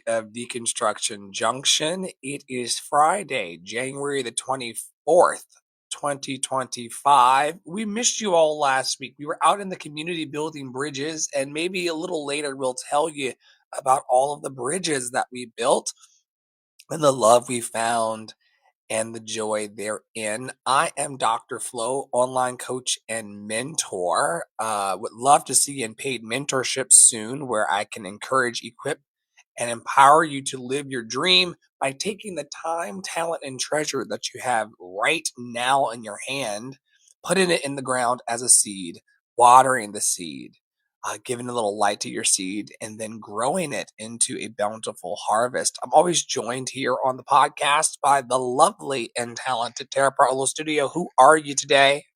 of Deconstruction Junction. It is Friday, January the 24th, 2025. We missed you all last week. We were out in the community building bridges, and maybe a little later we'll tell you about all of the bridges that we built and the love we found and the joy therein. I am Dr. Flo, online coach and mentor. Would love to see you in paid mentorship soon, where I can encourage, equip, and empower you to live your dream by taking the time, talent, and treasure that you have right now in your hand, putting it in the ground as a seed, watering the seed, giving a little light to your seed, and then growing it into a bountiful harvest. I'm always joined here on the podcast by the lovely and talented Tara Parlo Studio. Who are you today?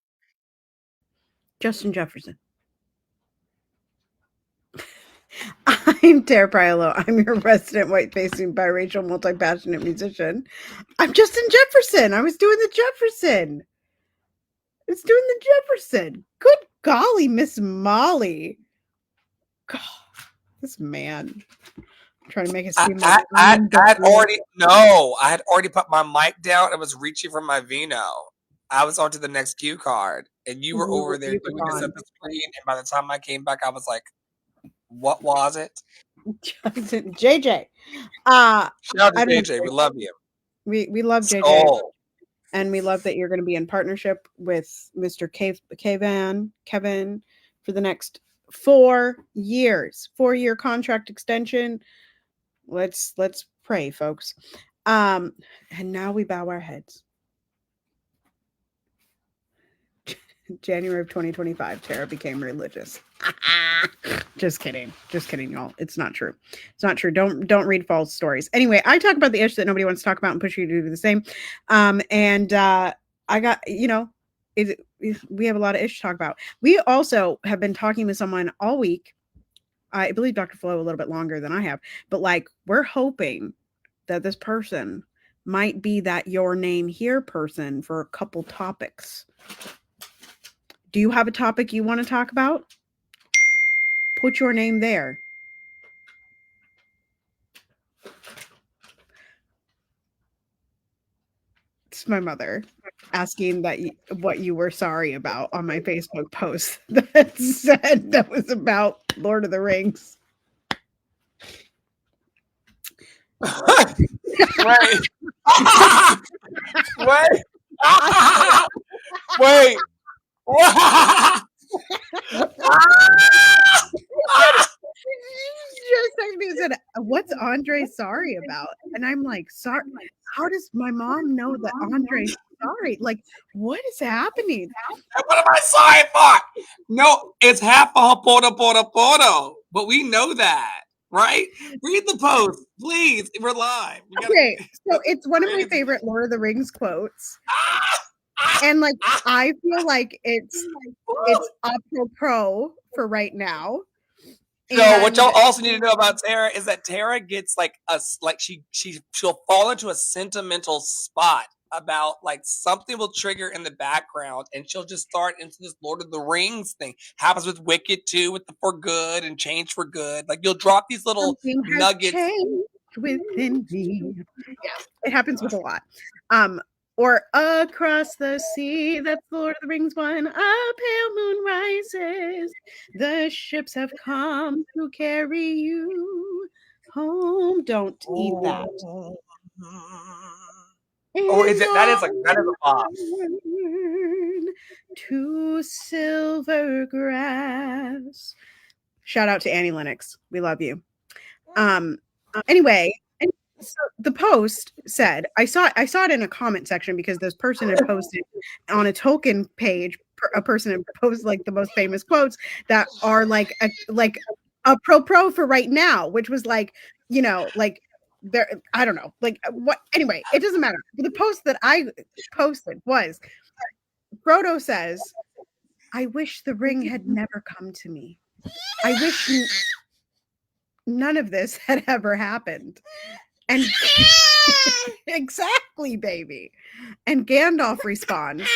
Justin Jefferson. I'm Tara Priolo. I'm your resident white-facing biracial multi-passionate musician. I'm Justin Jefferson. I was doing the Jefferson. Good golly, Miss Molly. God, this man. I'm trying to make it seem like I had already put my mic down. I was reaching for my vino. I was on to the next cue card, and you were over there doing this at the screen. And by the time I came back, I was like, "What was it?" Justin, JJ. Shout out to JJ. We love you. We love JJ, and we love that you're going to be in partnership with Mr. Kevin for the next 4 years. 4-year contract extension. Let's pray, folks. And now we bow our heads. January of 2025, Tara became religious. Just kidding, y'all. It's not true. Don't read false stories. Anyway, I talk about the ish that nobody wants to talk about and push you to do the same. I got, we have a lot of ish to talk about. We also have been talking with someone all week. I believe Dr. Flo a little bit longer than I have, but we're hoping that this person might be that your name here person for a couple topics. Do you have a topic you want to talk about? Put your name there. It's my mother asking what you were sorry about on my Facebook post that said that was about Lord of the Rings. Wait. Wait. She said, "What's Andre sorry about?" And I'm like, "Sorry? How does my mom know that Andre's sorry? What is happening? What am I sorry for? No, it's half a poto. But we know that, right? Read the post, please. We're live. Okay, so it's one of my favorite Lord of the Rings quotes. And I feel like it's apropos for right now. So what y'all also need to know about Tara is that Tara gets she'll fall into a sentimental spot about something will trigger in the background, and she'll just start into this Lord of the Rings thing. Happens with Wicked too, with the for good and change for good. You'll drop these little nuggets within me. Yeah, it happens with a lot. Or across the sea, that's Lord of the Rings one. A pale moon rises. The ships have come to carry you home. Don't eat that. Oh, that is a bomb. To silver grass. Shout out to Annie Lennox. We love you. Anyway, so the post said, I saw it in a comment section because this person had posted on a token page. A person had posted the most famous quotes that are a pro for right now, which was there. I don't know, what. Anyway, it doesn't matter. The post that I posted was Frodo says, "I wish the ring had never come to me. I wish none of this had ever happened." And exactly, baby. And Gandalf responds,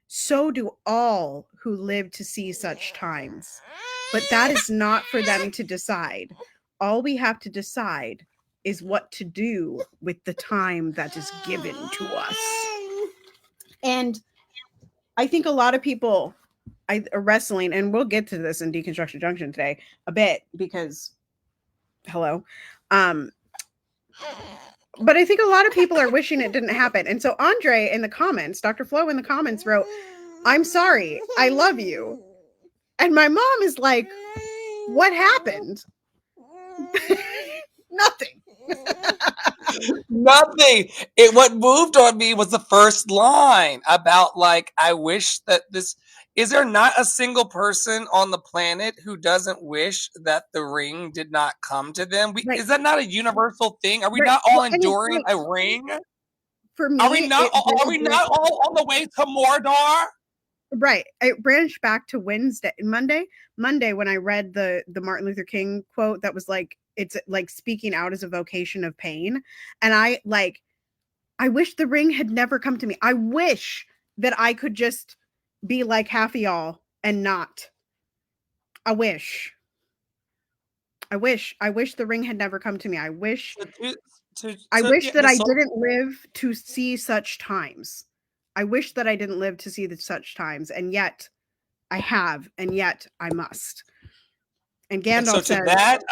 "So do all who live to see such times. But that is not for them to decide. All we have to decide is what to do with the time that is given to us. And I think a lot of people are wrestling, and we'll get to this in Deconstruction Junction today a bit because, hello. But I think a lot of people are wishing it didn't happen. And so Andre in the comments, Dr. Flo in the comments wrote, "I'm sorry, I love you." And my mom is like, "What happened?" Nothing. Nothing. What moved on me was the first line about, like, I wish that this. Is there not a single person on the planet who doesn't wish that the ring did not come to them? Right. Is that not a universal thing? Are we Right. not all Well, and it's enduring like, a ring? for Are we me, not? it Are really we branched, not all on the way to Mordor? right. It branched back to Monday when I read the Martin Luther King quote that was like, it's like speaking out as a vocation of pain. And I wish the ring had never come to me. I wish that I could just be like half of y'all and not. I wish. I wish the ring had never come to me. Yeah, That I didn't live to see such times. I wish that I didn't live to see such times, and yet I have, and yet I must. And And so Gandalf to says, that,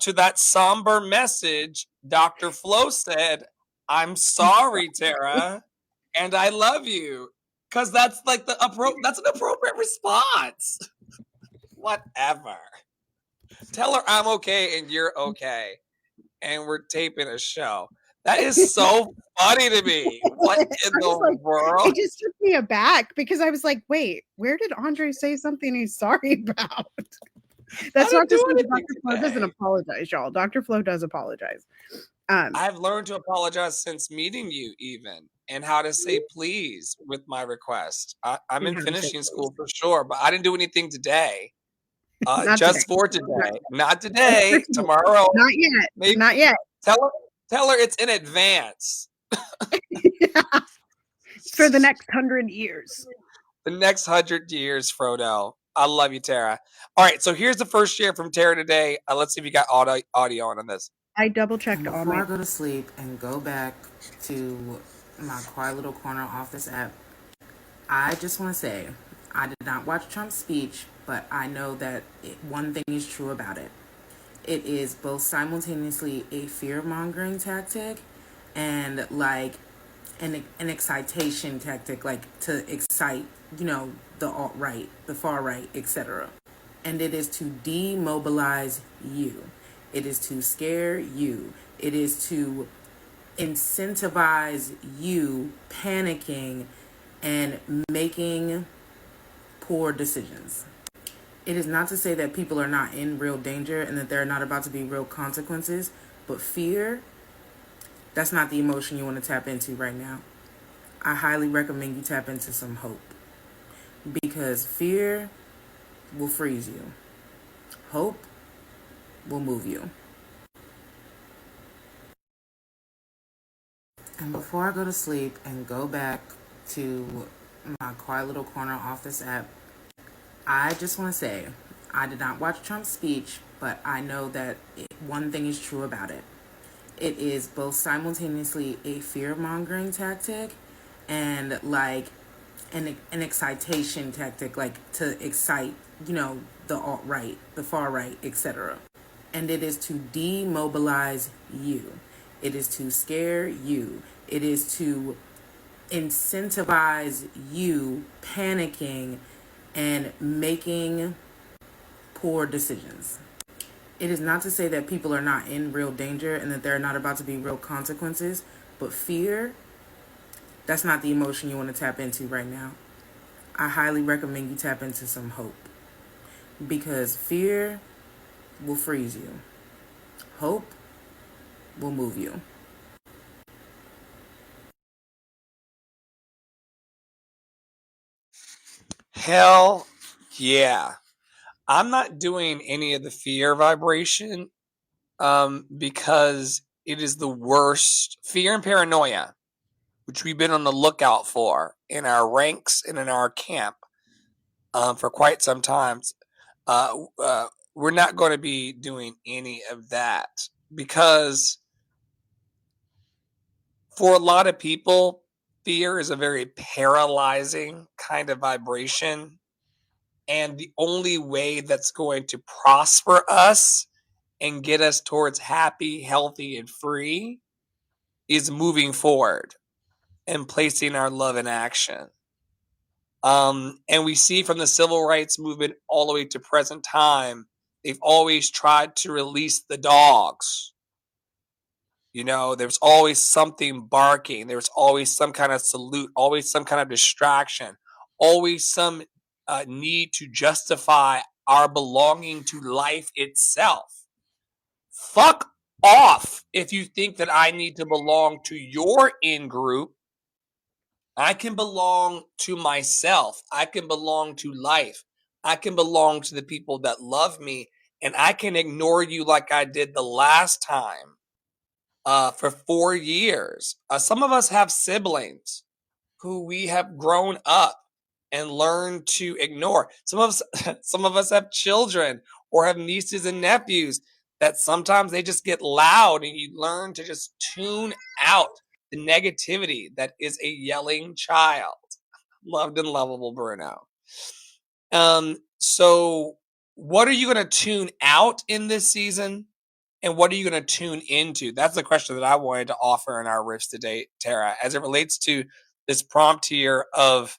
to that somber message, Dr. Flo said, "I'm sorry, Tara, and I love you," because that's like that's an appropriate response. Whatever. Tell her I'm okay and you're okay, and we're taping a show. That is so funny to me. What in I was the like, world? it just took me aback because I was like, wait, where did Andre say something he's sorry about? I That's not didn't to do say anything Dr. Flo doesn't today. apologize, y'all. Dr. Flo does apologize. I've learned to apologize since meeting you, even, and how to say please with my request. I'm And in how to say finishing please. school for sure, but I didn't do anything today. Not today. Just for Not, today, not just for today. today. Tomorrow, Not yet. maybe. Not yet. Tell her, tell her it's in advance. It's for the next 100 years. The next 100 years, Frodo. I love you, Tara. All right, so here's the first share from Tara today. Let's see if you got audio on this. I double checked And all before my. I go to sleep and go back to my quiet little corner office app, I just want to say I did not watch Trump's speech, but I know that one thing is true about it. It is both simultaneously a fear mongering tactic and like an excitation tactic, like to excite, the alt right, the far right, etc. And it is to demobilize you. It is to scare you. It is to incentivize you panicking and making poor decisions. It is not to say that people are not in real danger and that there are not about to be real consequences, but fear, that's not the emotion you want to tap into right now. I highly recommend you tap into some hope because fear will freeze you. Hope will move you. And before I go to sleep and go back to my quiet little corner office app, I just want to say I did not watch Trump's speech, but I know that one thing is true about it. It is both simultaneously a fear mongering tactic and like an excitation tactic, like to excite, the alt right, the far right, etc. And it is to demobilize you. It is to scare you. It is to incentivize you panicking and making poor decisions. It is not to say that people are not in real danger and that there are not about to be real consequences, but fear, that's not the emotion you want to tap into right now. I highly recommend you tap into some hope because fear will freeze you. Hope will move you. Hell yeah. I'm not doing any of the fear vibration because it is the worst fear and paranoia, which we've been on the lookout for in our ranks and in our camp for quite some time. we're not going to be doing any of that, because for a lot of people, fear is a very paralyzing kind of vibration. And the only way that's going to prosper us and get us towards happy, healthy, and free is moving forward and placing our love in action. And we see from the civil rights movement all the way to present time, they've always tried to release the dogs. You know, there's always something barking. There's always some kind of salute, always some kind of distraction, always some need to justify our belonging to life itself. Fuck off if you think that I need to belong to your in group. I can belong to myself. I can belong to life. I can belong to the people that love me. And I can ignore you like I did the last time for 4 years. Some of us have siblings who we have grown up and learned to ignore. Some of us have children or have nieces and nephews that sometimes they just get loud, and you learn to just tune out the negativity that is a yelling child. Loved and lovable Bruno. So what are you going to tune out in this season? And what are you going to tune into? That's the question that I wanted to offer in our riffs today, Tara, as it relates to this prompt here of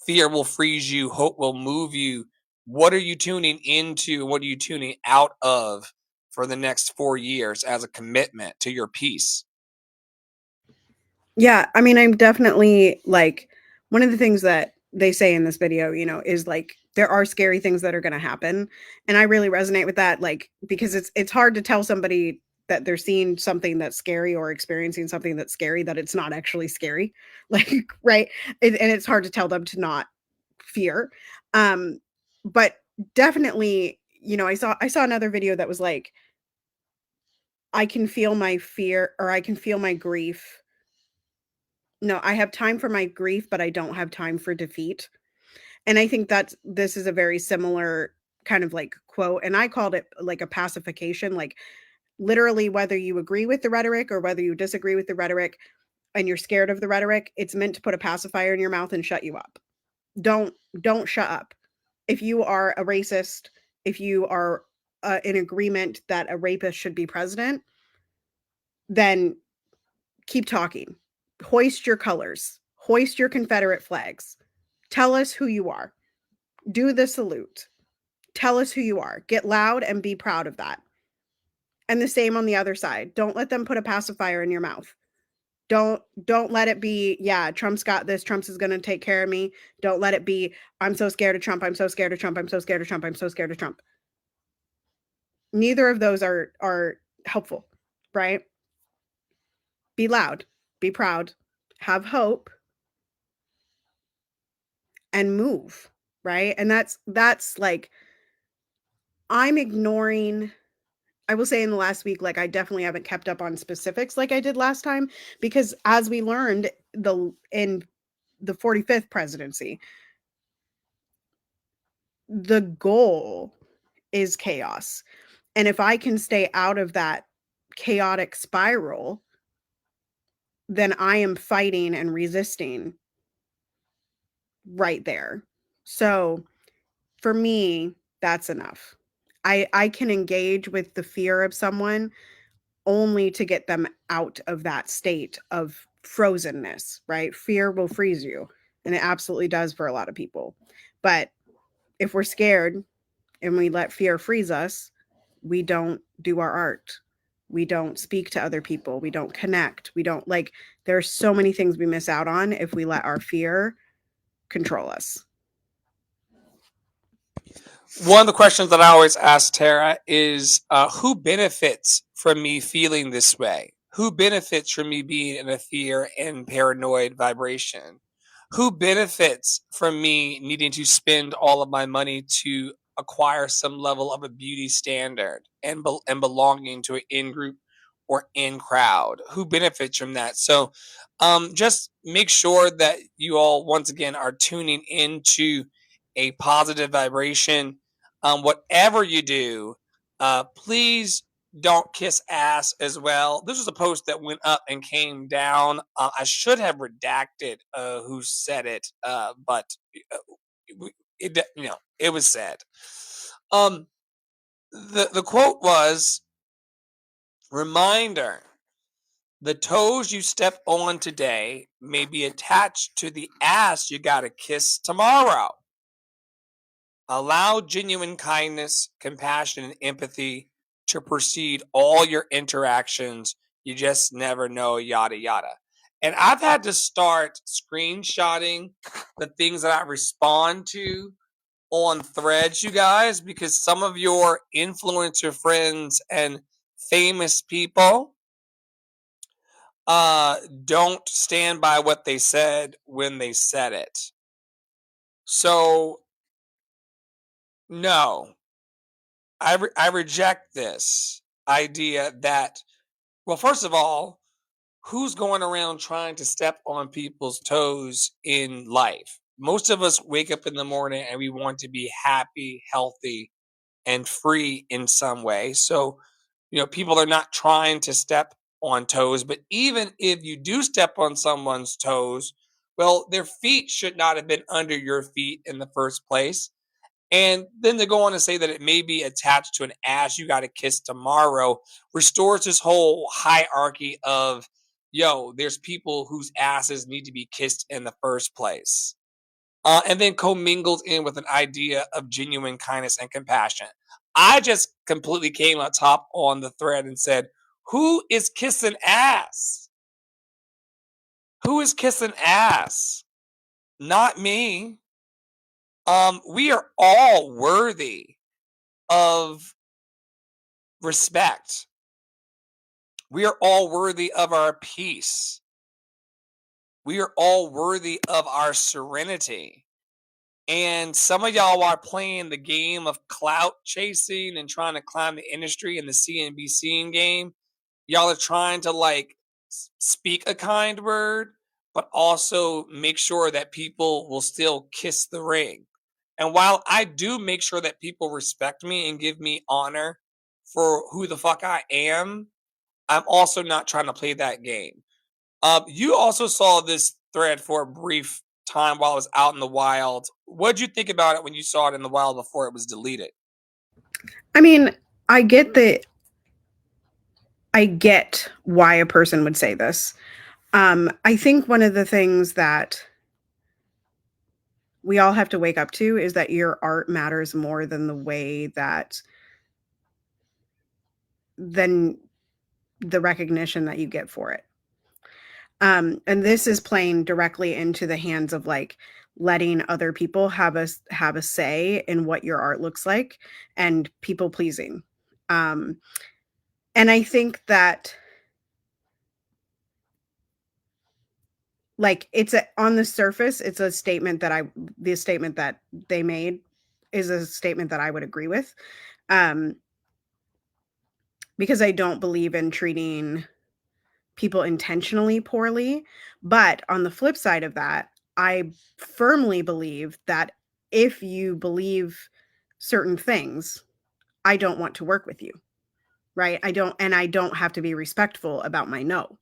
fear will freeze you, hope will move you. What are you tuning into? What are you tuning out of for the next 4 years as a commitment to your peace? Yeah, I mean, I'm definitely like, one of the things that they say in this video, is like, there are scary things that are going to happen. And I really resonate with that, like, because it's hard to tell somebody that they're seeing something that's scary or experiencing something that's scary, that it's not actually scary. Like, right. And it's hard to tell them to not fear. But definitely, I saw another video that was like, I can feel my fear, or I can feel my grief. No, I have time for my grief, but I don't have time for defeat. And I think this is a very similar kind of like quote. And I called it like a pacification, like literally, whether you agree with the rhetoric or whether you disagree with the rhetoric and you're scared of the rhetoric, it's meant to put a pacifier in your mouth and shut you up. Don't shut up. If you are a racist, if you are in agreement that a rapist should be president, then keep talking. Hoist your colors, hoist your Confederate flags. Tell us who you are. Do the salute. Tell us who you are. Get loud and be proud of that. And the same on the other side. Don't let them put a pacifier in your mouth. Don't let it be, yeah, Trump's got this. Trump's is going to take care of me. Don't let it be, I'm so scared of Trump. I'm so scared of Trump. I'm so scared of Trump. I'm so scared of Trump. Neither of those are helpful, right? Be loud, be proud, have hope, and move, right? And that's like, I'm ignoring, I will say in the last week, like, I definitely haven't kept up on specifics like I did last time, because as we learned in the 45th presidency, the goal is chaos. And if I can stay out of that chaotic spiral, then I am fighting and resisting right there. So for me, that's enough. I can engage with the fear of someone only to get them out of that state of frozenness, right? Fear will freeze you, and it absolutely does for a lot of people. But if we're scared and we let fear freeze us, we don't do our art. We don't speak to other people. We don't connect. We don't, like, there's so many things we miss out on if we let our fear control us. One of the questions that I always ask Tara is who benefits from me feeling this way? Who benefits from me being in a fear and paranoid vibration? Who benefits from me needing to spend all of my money to acquire some level of a beauty standard and belonging to an in group or in crowd? Who benefits from that? So just make sure that you all once again are tuning into a positive vibration. whatever you do, please don't kiss ass as well. This was a post that went up and came down. I should have redacted who said it, but it was said. The quote was, reminder, the toes you step on today may be attached to the ass you gotta kiss tomorrow. Allow genuine kindness, compassion, and empathy to precede all your interactions. You just never know, yada, yada. And I've had to start screenshotting the things that I respond to on threads, you guys, because some of your influencer friends and famous people don't stand by what they said when they said it. So, no, I reject this idea that, well, first of all, who's going around trying to step on people's toes in life? Most of us wake up in the morning and we want to be happy, healthy, and free in some way. So, people are not trying to step on toes, but even if you do step on someone's toes, well, their feet should not have been under your feet in the first place. And then to go on to say that it may be attached to an ass you got to kiss tomorrow restores this whole hierarchy of, there's people whose asses need to be kissed in the first place. And then commingled in with an idea of genuine kindness and compassion. I just completely came on top on the thread and said, who is kissing ass? Who is kissing ass? Not me. We are all worthy of respect. We are all worthy of our peace. We are all worthy of our serenity. And some of y'all are playing the game of clout chasing and trying to climb the industry in the CNBC game. Y'all are trying to speak a kind word, but also make sure that people will still kiss the ring. And while I do make sure that people respect me and give me honor for who the fuck I am, I'm also not trying to play that game. You also saw this thread for a brief time while I was out in the wild. What'd you think about it when you saw it in the wild before it was deleted? I mean, I get why a person would say this. I think one of the things that we all have to wake up to is that your art matters more than the way than the recognition that you get for it. And this is playing directly into the hands of letting other people have a say in what your art looks like and people pleasing. And I think that on the surface, it's a statement that the statement that they made is a statement that I would agree with. Because I don't believe in treating people intentionally poorly. But on the flip side of that, I firmly believe that if you believe certain things, I don't want to work with you. Right? I don't have to be respectful about my no,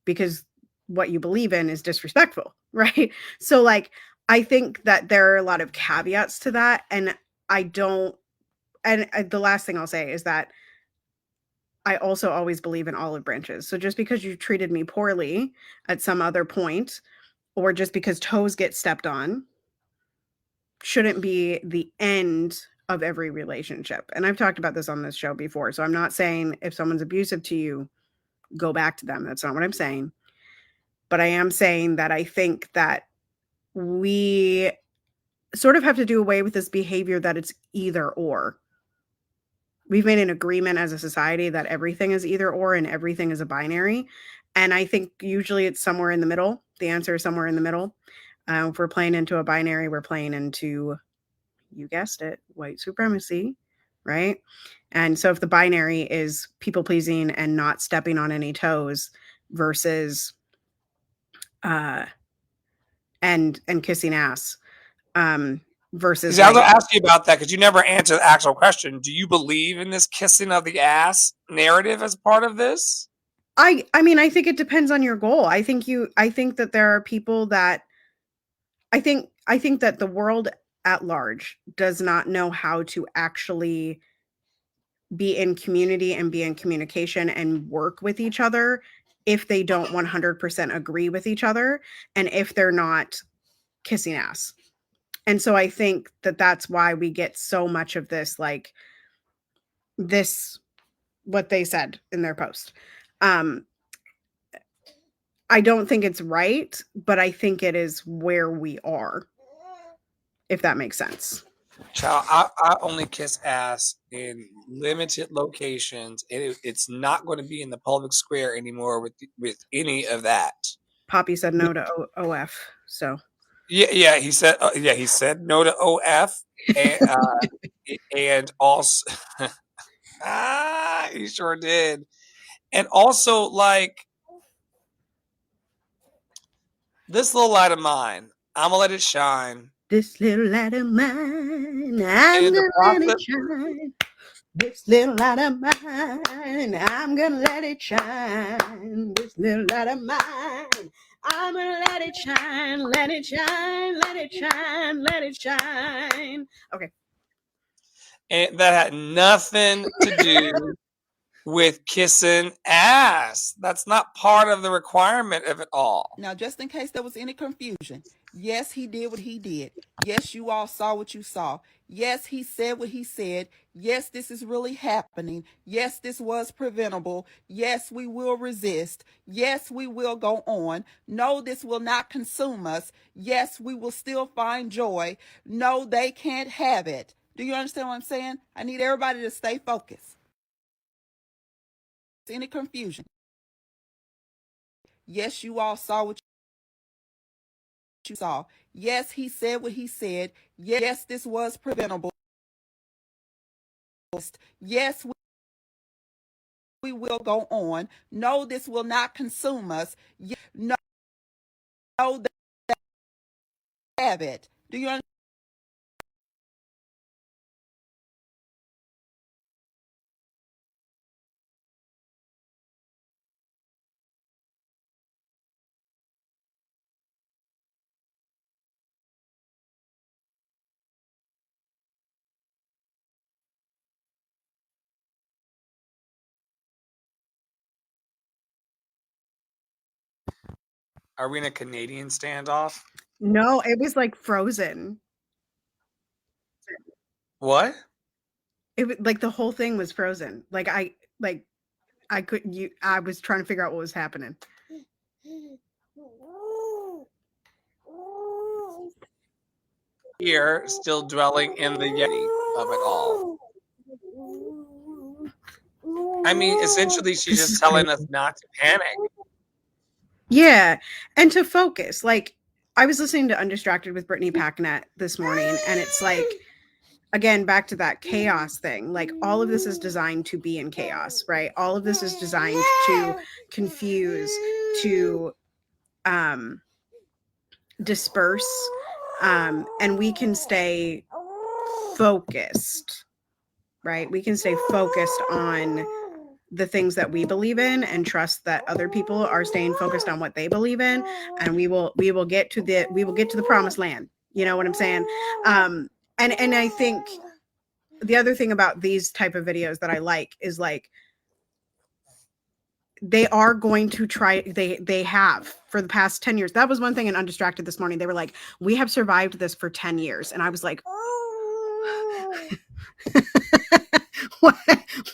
because what you believe in is disrespectful, right? So I think that there are a lot of caveats to that, and the last thing I'll say is that I also always believe in olive branches. So just because you treated me poorly at some other point, or just because toes get stepped on, shouldn't be the end of every relationship. And I've talked about this on this show before. So I'm not saying if someone's abusive to you, go back to them. That's not what I'm saying. But I am saying that I think that we sort of have to do away with this behavior that it's either or. We've made an agreement as a society that everything is either or and everything is a binary. And I think usually it's somewhere in the middle. The answer is somewhere in the middle. If we're playing into a binary, we're playing into, you guessed it, white supremacy, right? And so if the binary is people pleasing and not stepping on any toes versus and kissing ass, versus See, I was like, going to ask you about that because you never answered the actual question. Do you believe in this kissing of the ass narrative as part of this? I mean, I think it depends on your goal. I think that there are people that I think that the world at large does not know how to actually be in community and be in communication and work with each other if they don't 100% agree with each other and if they're not kissing ass. And so I think that that's why we get so much of this, like this, what they said in their post. I don't think it's right, but I think it is where we are, if that makes sense. Child, I only kiss ass in limited locations, and it's not going to be in the public square anymore with any of that. Poppy said no to OF. So Yeah. He said no to OF, and and also he sure did, and also like this little light of mine, I'm gonna let it shine. this little light of mine, And I'm in the gonna let it process, shine. This little light of mine, I'm gonna let it shine. This little light of mine, I'm gonna let it shine, let it shine, let it shine, let it shine. Okay. and that had nothing to do with kissing ass. That's not part of the requirement of it all. Now, just in case there was any confusion, yes, he did what he did. Yes, you all saw what you saw. Yes, he said what he said. Yes, this is really happening. Yes, this was preventable. Yes, we will resist. Yes, we will go on. No, this will not consume us. Yes, we will still find joy. No, they can't have it. Do you understand what I'm saying? I need everybody to stay focused. Any confusion? Yes, you all saw what you saw. Yes, he said what he said. Yes, this was preventable. Yes, we will go on. No, this will not consume us. No, they have it. Do you understand? Are we in a Canadian standoff? No, it was like frozen. What? It was like the whole thing was frozen. I couldn't I was trying to figure out what was happening. Here, still dwelling in the yeti of it all. I mean, essentially, she's This just is telling crazy. us not to panic. Yeah, and to focus. Like I was listening to Undistracted with Brittany Packnett this morning, and it's like, again, back to that chaos thing. Like all of this is designed to be in chaos, right? All of this is designed to confuse, to disperse, and we can stay focused, right? We can stay focused on the things that we believe in and trust that other people are staying focused on what they believe in, and we will get to the promised land. You know what I'm saying? And I think the other thing about these type of videos that I like is like they are going to try, they have for the past 10 years. That was one thing in Undistracted this morning. They were like, we have survived this for 10 years. And I was like,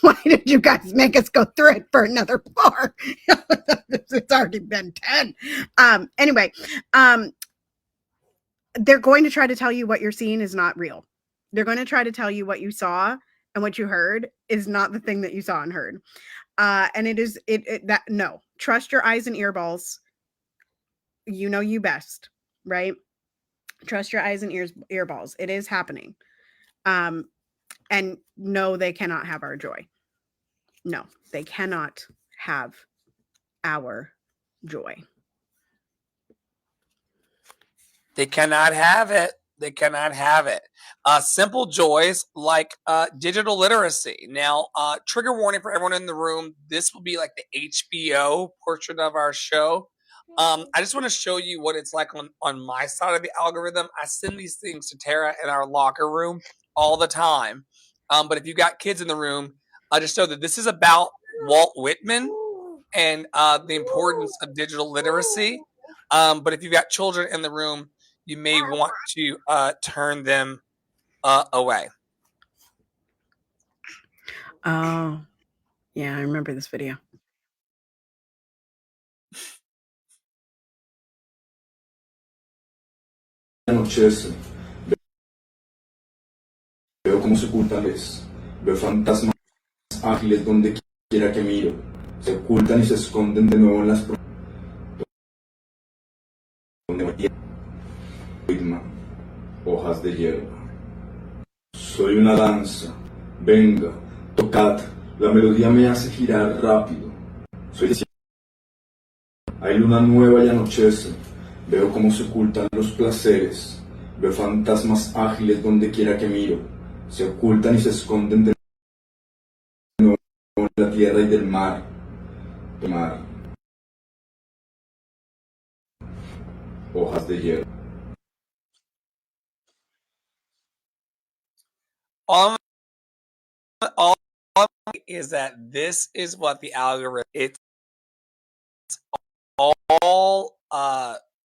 why did you guys make us go through it for another 4? It's already been 10. Anyway, they're going to try to tell you what you're seeing is not real. They're going to try to tell you what you saw and what you heard is not the thing that you saw and heard. And it is that no, trust your eyes and earballs. You know you best, right? Trust your eyes and earballs. It is happening. And no, they cannot have our joy. No, they cannot have our joy. They cannot have it. They cannot have it. Simple joys like digital literacy. Now, trigger warning for everyone in the room. This will be like the HBO portion of our show. I just want to show you what it's like on my side of the algorithm. I send these things to Tara in our locker room all the time. But if you've got kids in the room, I just know that this is about Walt Whitman and the importance of digital literacy. But if you've got children in the room, you may want to turn them away. Oh, yeah, I remember this video. Anochece, veo cómo se ocultan, veo fantasmas ágiles donde quiera que miro, se ocultan y se esconden de nuevo en las hojas de hierba. Soy una danza, venga, tocad, la melodía me hace girar rápido. Soy hay luna nueva y anochece, veo cómo se ocultan los placeres, veo fantasmas ágiles donde quiera que miro, se ocultan y se esconden de nuevo en la tierra y del mar. Hojas de hierba. All is that this is what the algorithm. It's all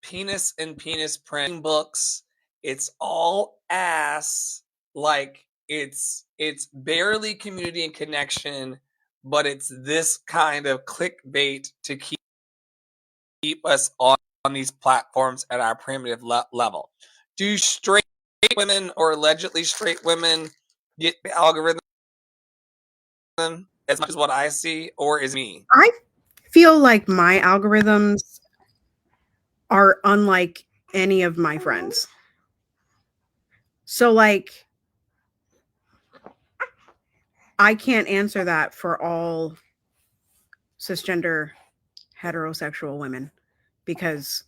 penis and penis printing books. It's all ass. Like it's barely community and connection, but it's this kind of clickbait to keep us on these platforms at our primitive level. Do straight women or allegedly straight women get the algorithm as much as what I see, or is me? I feel like my algorithms are unlike any of my friends. So like I can't answer that for all cisgender heterosexual women because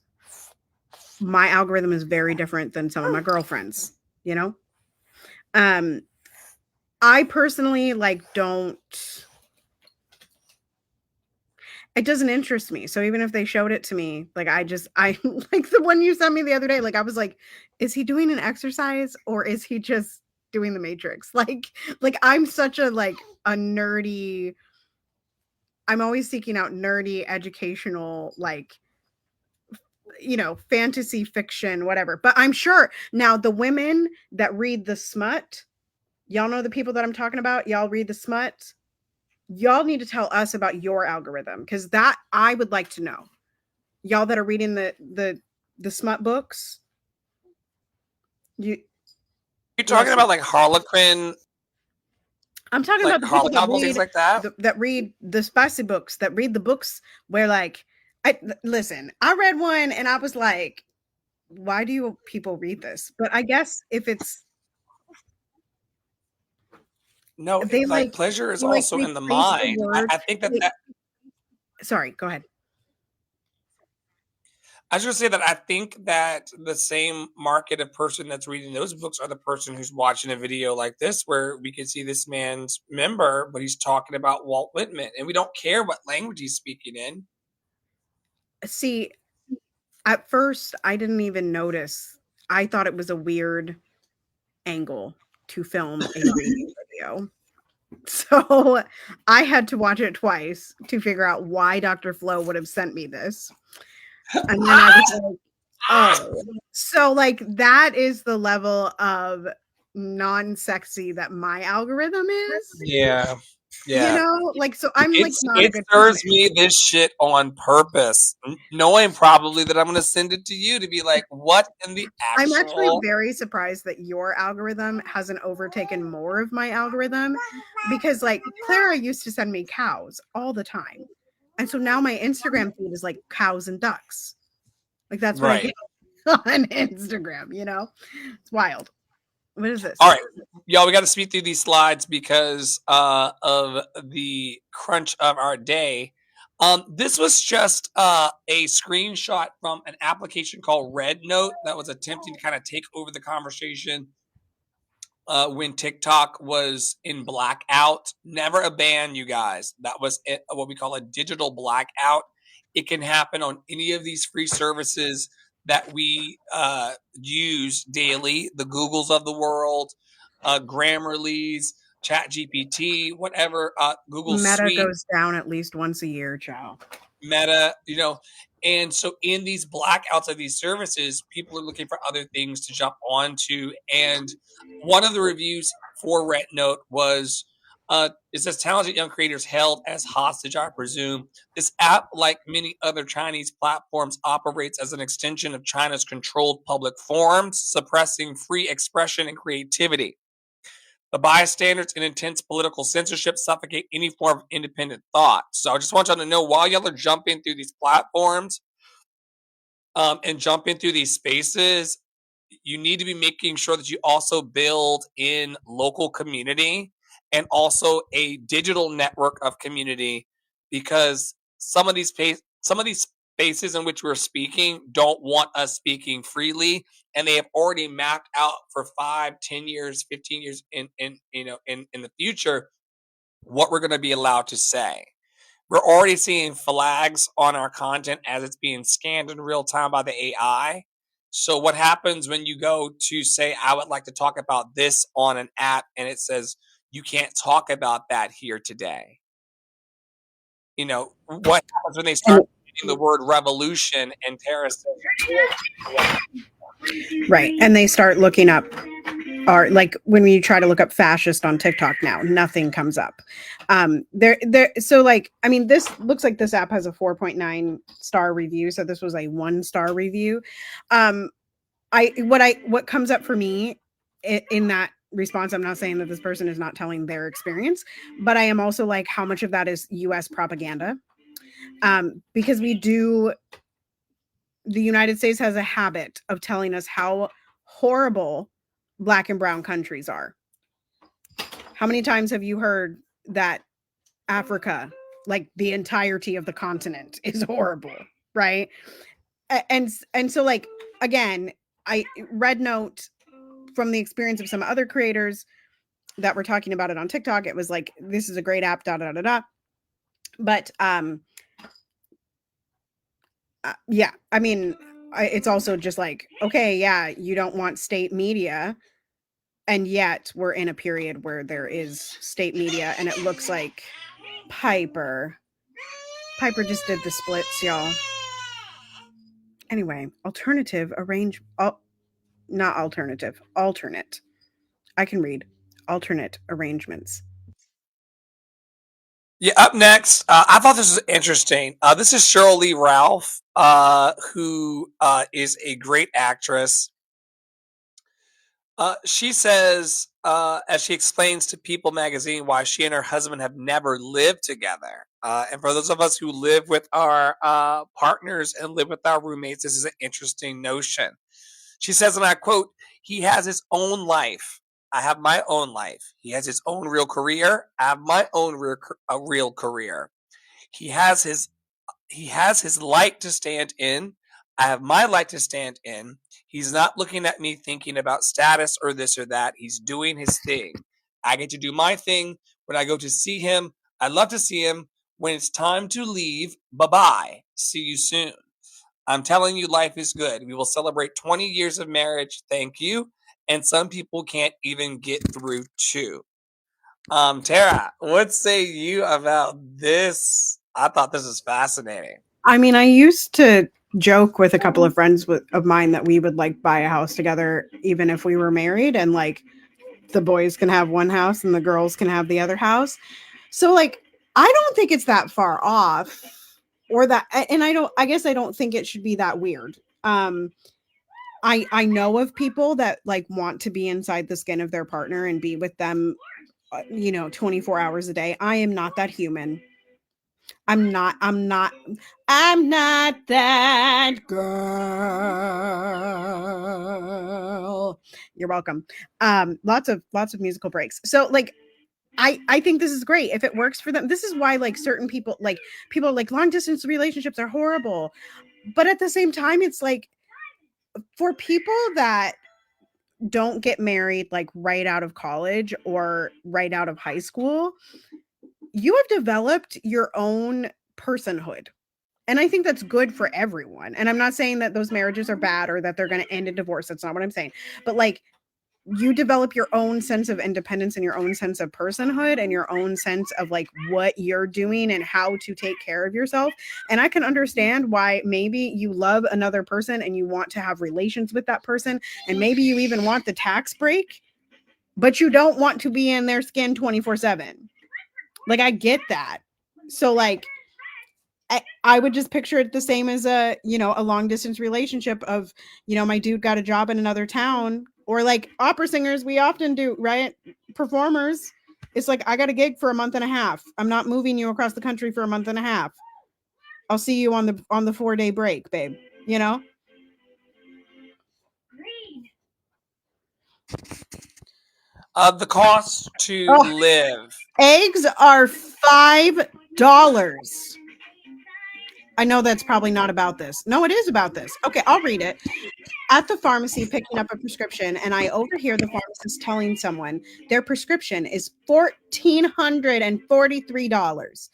my algorithm is very different than some of my girlfriends, you know? I personally like don't, it doesn't interest me. So even if they showed it to me, like I like the one you sent me the other day, like I was like, is he doing an exercise or is he just doing the Matrix? Like I'm such a like a nerdy, I'm always seeking out nerdy educational like, you know, fantasy fiction, whatever. But I'm sure now the women that read the smut, y'all know the people that I'm talking about, y'all read the smut, y'all need to tell us about your algorithm because that I would like to know. Y'all that are reading the smut books, you're talking about like Harlequin. I'm talking like about the people that novels, read, things like that. That read the spicy books, that read the books where like, listen, I read one and I was like, why do you people read this? But I guess if it's no, they like pleasure is they, also in the mind. I think that sorry, go ahead. I was going to say that I think that the same market of person that's reading those books are the person who's watching a video like this, where we can see this man's member, but he's talking about Walt Whitman, and we don't care what language he's speaking in. See, at first, I didn't even notice. I thought it was a weird angle to film a reading video. So I had to watch it twice to figure out why Dr. Flo would have sent me this. And then I was like, oh. So like that is the level of non-sexy that my algorithm is. Yeah. You know, like so I'm like not it a good serves me this shit on purpose, knowing probably that I'm going to send it to you to be like, what in the actual? I'm actually very surprised that your algorithm hasn't overtaken more of my algorithm because like Clara used to send me cows all the time. And so now my Instagram feed is like cows and ducks. Like that's what I get on Instagram, you know? It's wild. What is this? All right, y'all, we got to speed through these slides because of the crunch of our day. This was just a screenshot from an application called RedNote that was attempting to kind of take over the conversation when TikTok was in blackout. Never a ban, you guys. That was what we call a digital blackout. It can happen on any of these free services that we use daily, the Googles of the world, Grammarly's, ChatGPT, whatever, Google Meta Suite. goes down at least once a year, ciao. Meta, and so in these blackouts of these services, people are looking for other things to jump onto. And one of the reviews for RentNote was, it says talented young creators held as hostage, I presume. This app, like many other Chinese platforms, operates as an extension of China's controlled public forums, suppressing free expression and creativity. The bystanders and intense political censorship suffocate any form of independent thought. So I just want y'all to know, while y'all are jumping through these platforms and jumping through these spaces, you need to be making sure that you also build in local community and also a digital network of community, because some of these spaces in which we're speaking don't want us speaking freely, and they have already mapped out for 5, 10 years, 15 years in the future what we're going to be allowed to say. We're already seeing flags on our content as it's being scanned in real time by the AI. So what happens when you go to say, I would like to talk about this on an app, and it says, you can't talk about that here today? What happens when they start using the word revolution and terrorist? Right. And they start looking up, or like when you try to look up fascist on TikTok now, nothing comes up. So like, I mean, this looks like this app has a 4.9 star review. So this was a 1-star review. What comes up for me in that response, I'm not saying that this person is not telling their experience, but I am also like, how much of that is US propaganda? Because the United States has a habit of telling us how horrible Black and brown countries are. How many times have you heard that Africa, like the entirety of the continent, is horrible, right? And so, like, again, I read note from the experience of some other creators that were talking about it on TikTok. It was like, this is a great app, da da da da. But yeah, I mean, it's also just like, okay, yeah, you don't want state media, and yet we're in a period where there is state media, and it looks like Piper just did the splits, y'all. Anyway, alternate. I can read alternate arrangements. Yeah, up next, I thought this was interesting. This is Cheryl Lee Ralph, who is a great actress. She says, as she explains to People magazine why she and her husband have never lived together. And for those of us who live with our partners and live with our roommates, this is an interesting notion. She says, and I quote, he has his own life. I have my own life. He has his own real career. I have my own real career. He has his light to stand in. I have my light to stand in. He's not looking at me thinking about status or this or that. He's doing his thing. I get to do my thing. When I go to see him, I love to see him. When it's time to leave, bye-bye. See you soon. I'm telling you, life is good. We will celebrate 20 years of marriage. Thank you. And some people can't even get through 2. Tara, what say you about this? I thought this was fascinating. I mean, I used to joke with a couple of friends of mine that we would like buy a house together, even if we were married, and like the boys can have one house and the girls can have the other house. So like, I don't think it's that far off, or that, and I guess I don't think it should be that weird. I know of people that like want to be inside the skin of their partner and be with them, 24 hours a day. I am not that human. I'm not that girl. You're welcome. Lots of musical breaks. So like, I think this is great if it works for them. This is why like certain people are like long distance relationships are horrible. But at the same time, it's like for people that don't get married like right out of college or right out of high school, you have developed your own personhood. And I think that's good for everyone. And I'm not saying that those marriages are bad or that they're going to end in divorce. That's not what I'm saying. But like you develop your own sense of independence and your own sense of personhood and your own sense of like what you're doing and how to take care of yourself. And I can understand why maybe you love another person and you want to have relations with that person. And maybe you even want the tax break, but you don't want to be in their skin 24/7. Like, I get that. So like, I would just picture it the same as a long distance relationship of, my dude got a job in another town, or like opera singers, we often do, right? Performers. It's like, I got a gig for a month and a half. I'm not moving you across the country for a month and a half. I'll see you on the 4-day break, babe. The cost to Oh, live. eggs are $5. I know that's probably not about this. No, it is about this. Okay, I'll read it. At the pharmacy picking up a prescription, and I overhear the pharmacist telling someone their prescription is $1,443.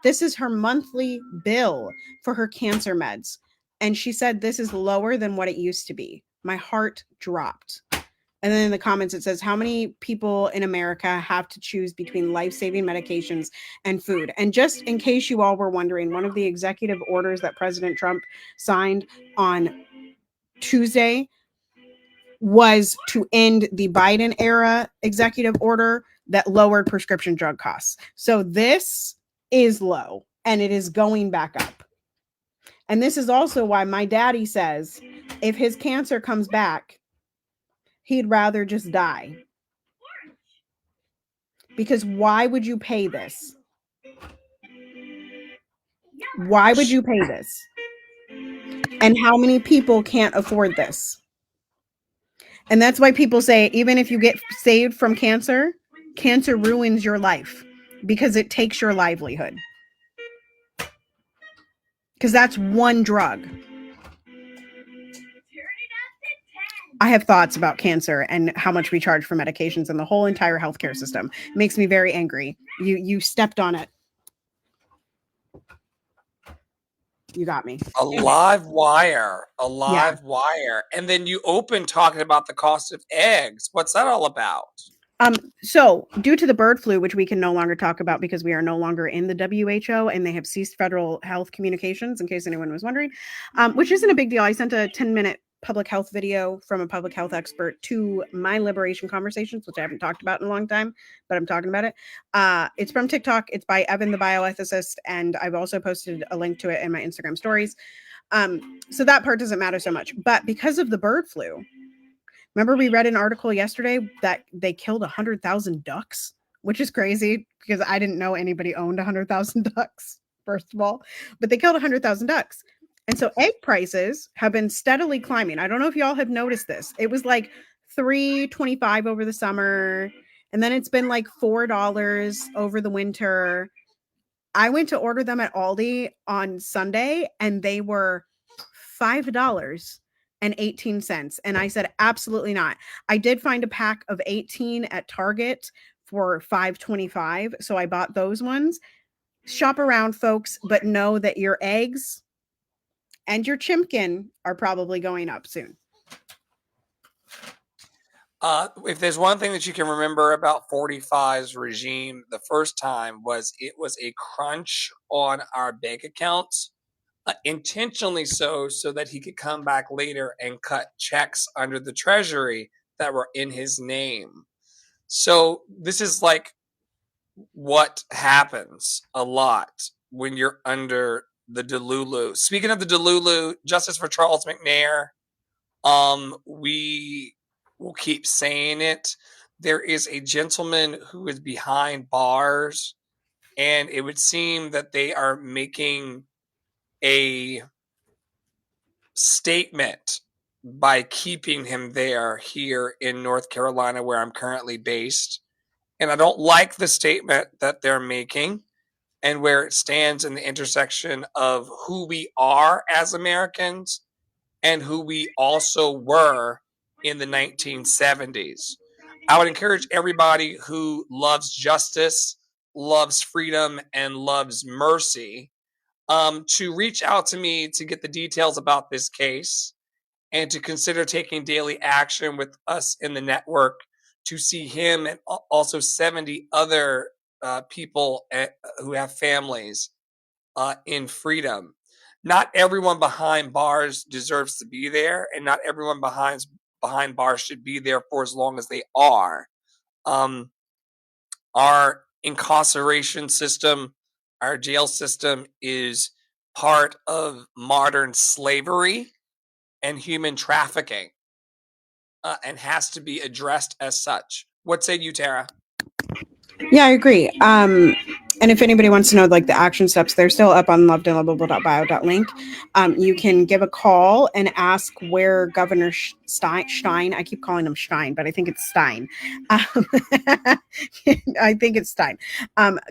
This is her monthly bill for her cancer meds. And she said this is lower than what it used to be. My heart dropped. And then in the comments, it says, how many people in America have to choose between life-saving medications and food? And just in case you all were wondering, one of the executive orders that President Trump signed on Tuesday was to end the Biden era executive order that lowered prescription drug costs. So this is low and it is going back up. And this is also why my daddy says if his cancer comes back, he'd rather just die. Because why would you pay this? Why would you pay this? And how many people can't afford this? And that's why people say, even if you get saved from cancer, cancer ruins your life because it takes your livelihood. Because that's one drug. I have thoughts about cancer and how much we charge for medications and the whole entire healthcare system. It makes me very angry. You stepped on it. You got me. A live wire. Yeah. And then you open talking about the cost of eggs. What's that all about? So due to the bird flu, which we can no longer talk about because we are no longer in the WHO and they have ceased federal health communications, in case anyone was wondering, which isn't a big deal. I sent a 10-minute public health video from a public health expert to my liberation conversations, which I haven't talked about in a long time, but I'm talking about it. It's from TikTok. It's by Evan the bioethicist. And I've also posted a link to it in my Instagram stories. So that part doesn't matter so much, but because of the bird flu, remember we read an article yesterday that they killed 100,000 ducks, which is crazy because I didn't know anybody owned 100,000 ducks, first of all, but they killed 100,000 ducks. And so egg prices have been steadily climbing. I don't know if y'all have noticed this. It was like $3.25 over the summer, and then it's been like $4 over the winter. I went to order them at Aldi on Sunday, and they were $5.18. And I said, absolutely not. I did find a pack of 18 at Target for $5.25. So I bought those ones. Shop around, folks, but know that your eggs and your chimkin are probably going up soon. If there's one thing that you can remember about 45's regime, the first time was it was a crunch on our bank accounts, intentionally so that he could come back later and cut checks under the treasury that were in his name. So this is like what happens a lot when you're under the Delulu. Speaking of the Delulu, justice for Charles McNair. We will keep saying it. There is a gentleman who is behind bars, and it would seem that they are making a statement by keeping him there here in North Carolina, where I'm currently based. And I don't like the statement that they're making and where it stands in the intersection of who we are as Americans and who we also were in the 1970s. I would encourage everybody who loves justice, loves freedom, and loves mercy to reach out to me to get the details about this case and to consider taking daily action with us in the network to see him and also 70 other people who have families in freedom. Not everyone behind bars deserves to be there, and not everyone behind bars should be there for as long as they are. Um, our incarceration system, our jail system is part of modern slavery and human trafficking, and has to be addressed as such. What say you, Tara? Yeah, I agree. And if anybody wants to know like the action steps, they're still up on lovedandlovable.bio.link. You can give a call and ask where Governor Stein, I keep calling him Stein, but I think it's Stein. I think it's Stein.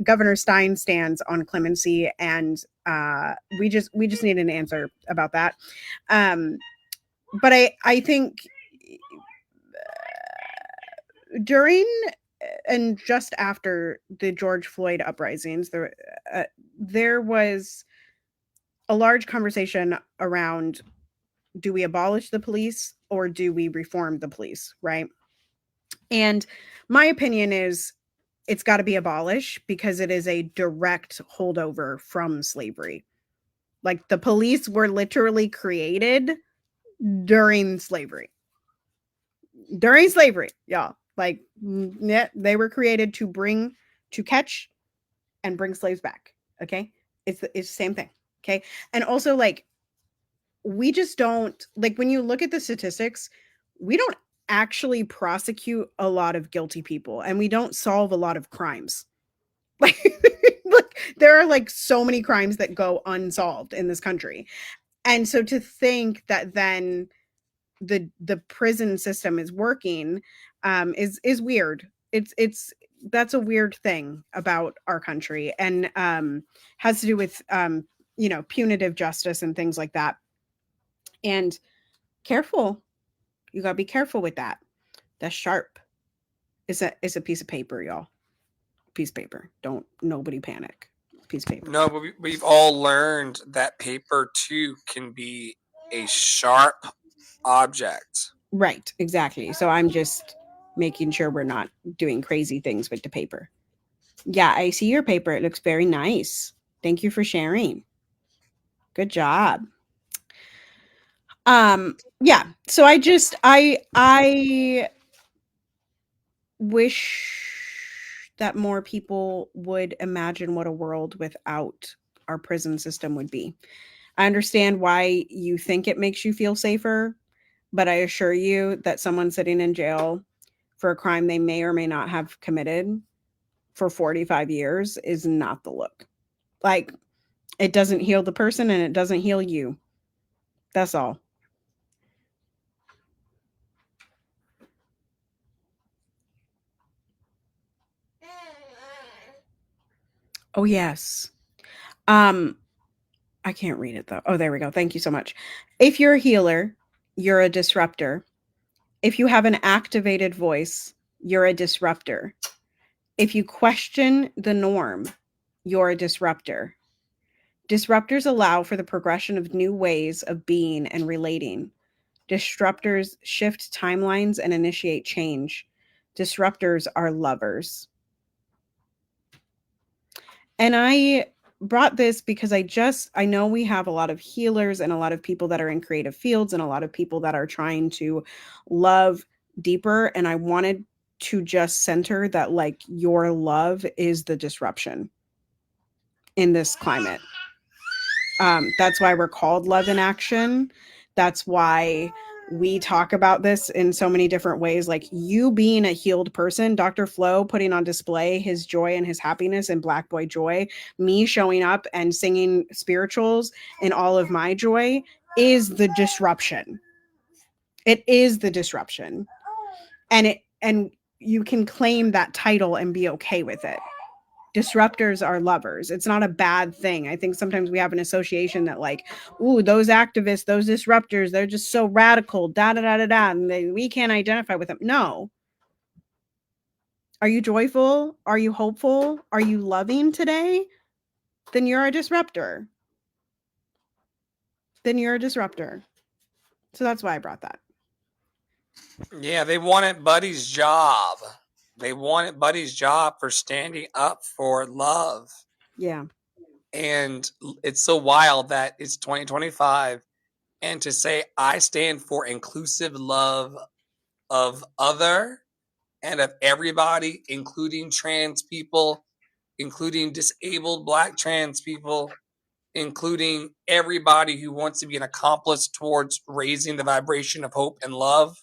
Governor Stein stands on clemency, and we just need an answer about that. But I think during and just after the George Floyd uprisings, there was a large conversation around, do we abolish the police or do we reform the police, right? And my opinion is it's got to be abolished because it is a direct holdover from slavery. Like the police were literally created during slavery. Y'all. Like, yeah, they were created to catch and bring slaves back. Okay. It's the same thing. Okay. And also, like, we just don't, like, when you look at the statistics, we don't actually prosecute a lot of guilty people and we don't solve a lot of crimes. Like, look, there are like so many crimes that go unsolved in this country. And so to think that then the prison system is working is weird. It's that's a weird thing about our country, and has to do with punitive justice and things like that. And careful, you gotta be careful with that. That's sharp. It's a piece of paper, y'all. Piece of paper. Don't nobody panic. Piece of paper. No, but we've all learned that paper too can be a sharp object. Right, exactly. So I'm just making sure we're not doing crazy things with the paper. Yeah, I see your paper. It looks very nice. Thank you for sharing. Good job. Yeah. So I wish that more people would imagine what a world without our prison system would be. I understand why you think it makes you feel safer, but I assure you that someone sitting in jail for a crime they may or may not have committed for 45 years is not the look. Like, it doesn't heal the person and it doesn't heal you. That's all. Oh, yes. I can't read it though. Oh, there we go. Thank you so much. If you're a healer, you're a disruptor. If you have an activated voice, you're a disruptor. If you question the norm, you're a disruptor. Disruptors allow for the progression of new ways of being and relating. Disruptors shift timelines and initiate change. Disruptors are lovers. And I brought this because I know we have a lot of healers and a lot of people that are in creative fields and a lot of people that are trying to love deeper. And I wanted to just center that, like, your love is the disruption in this climate. That's why we're called Love in Action. That's why we talk about this in so many different ways. Like, you being a healed person, Dr. Flo putting on display his joy and his happiness and Black Boy Joy, me showing up and singing spirituals in all of my joy is the disruption. It is the disruption. And you can claim that title and be okay with it. Disruptors are lovers. It's not a bad thing. I think sometimes we have an association that like, ooh, those activists, those disruptors, they're just so radical, da da da da da, and we can't identify with them. No. Are you joyful? Are you hopeful? Are you loving today? Then you're a disruptor. So that's why I brought that. Yeah, they wanted Buddy's job. They wanted Buddy's job for standing up for love. Yeah. And it's so wild that it's 2025 and to say I stand for inclusive love of other and of everybody, including trans people, including disabled Black trans people, including everybody who wants to be an accomplice towards raising the vibration of hope and love.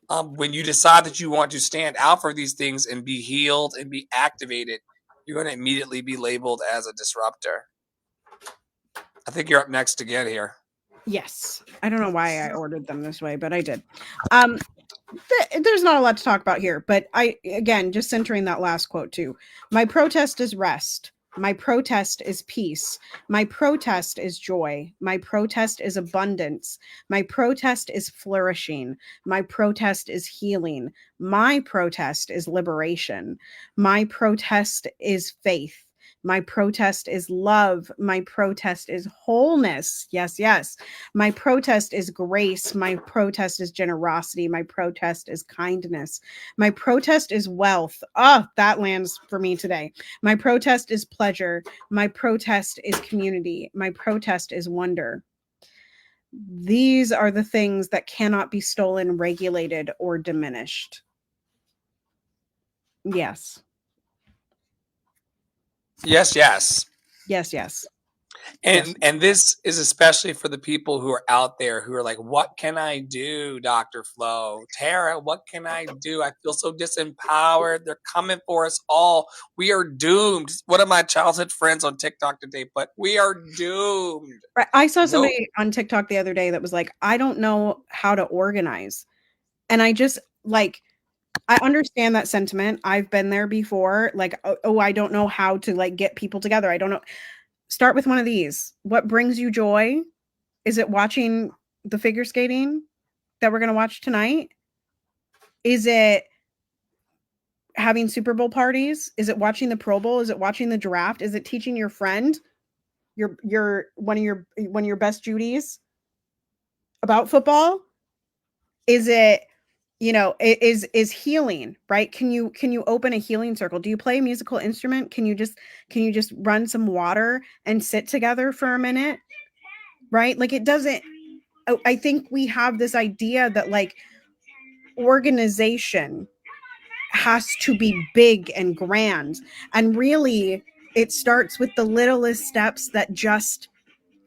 When you decide that you want to stand out for these things and be healed and be activated, you're going to immediately be labeled as a disruptor. I think you're up next again here. Yes. I don't know why I ordered them this way, but I did. There's not a lot to talk about here, but again, just centering that last quote too. My protest is rest. My protest is peace. My protest is joy. My protest is abundance. My protest is flourishing. My protest is healing. My protest is liberation. My protest is faith. My protest is love. My protest is wholeness. Yes, yes. My protest is grace. My protest is generosity. My protest is kindness. My protest is wealth. Oh, that lands for me today. My protest is pleasure. My protest is community. My protest is wonder. These are the things that cannot be stolen, regulated, or diminished. Yes. Yes, yes. Yes, yes. And this is especially for the people who are out there who are like, what can I do, Dr. Flo? Tara, what can I do? I feel so disempowered. They're coming for us all. We are doomed. One of my childhood friends on TikTok today, but we are doomed. Right. I saw somebody on TikTok the other day that was like, I don't know how to organize. And I just like, I understand that sentiment. I've been there before. Like, oh, I don't know how to like get people together. I don't know. Start with one of these. What brings you joy? Is it watching the figure skating that we're going to watch tonight? Is it having Super Bowl parties? Is it watching the Pro Bowl? Is it watching the draft? Is it teaching your friend, your one of your best Judies about football? Is it, you know, is healing, right? Can you open a healing circle? Do you play a musical instrument? Can you just run some water and sit together for a minute? Right? Like, it doesn't, I think we have this idea that like organization has to be big and grand, and really it starts with the littlest steps that just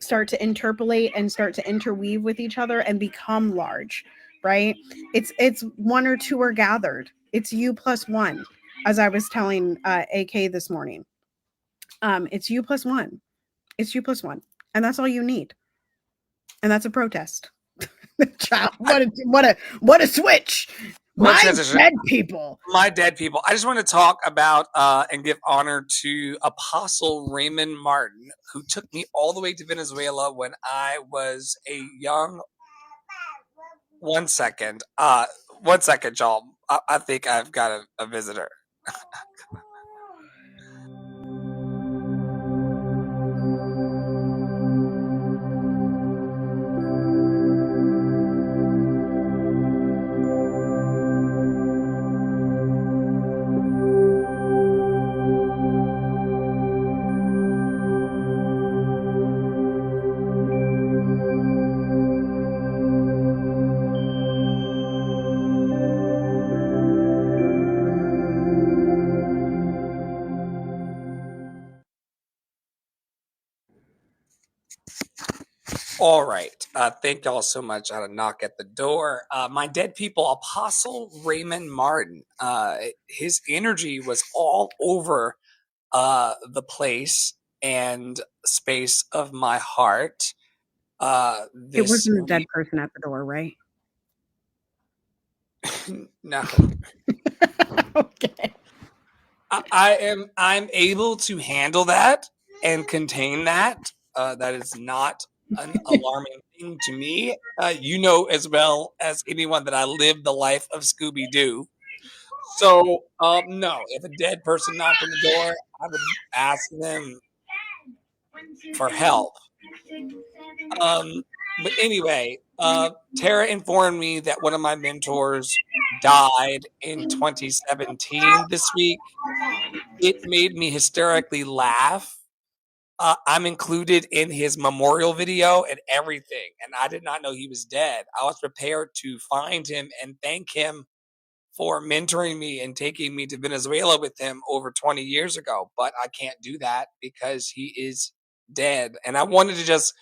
start to interpolate and start to interweave with each other and become large, right? It's one or two are gathered. It's you plus one, as I was telling AK this morning. It's you plus one. It's you plus one, and that's all you need. And that's a protest. Child, what a switch. My dead people. My dead people. I just want to talk about and give honor to Apostle Raymond Martin, who took me all the way to Venezuela when I was a young. 1 second. 1 second, y'all. I think I've got a visitor. All right. Thank y'all so much. I had a knock at the door. My dead people, Apostle Raymond Martin. His energy was all over the place and space of my heart. It wasn't a dead person at the door, right? No. Okay. I'm able to handle that and contain that. That is not an alarming thing to me. You know as well as anyone that I live the life of Scooby Doo. So, no, if a dead person knocked on the door, I would ask them for help. Um, but anyway, Tara informed me that one of my mentors died in 2017 this week. It made me hysterically laugh. I'm included in his memorial video and everything, and I did not know he was dead. I was prepared to find him and thank him for mentoring me and taking me to Venezuela with him over 20 years ago, but I can't do that because he is dead. And I wanted to just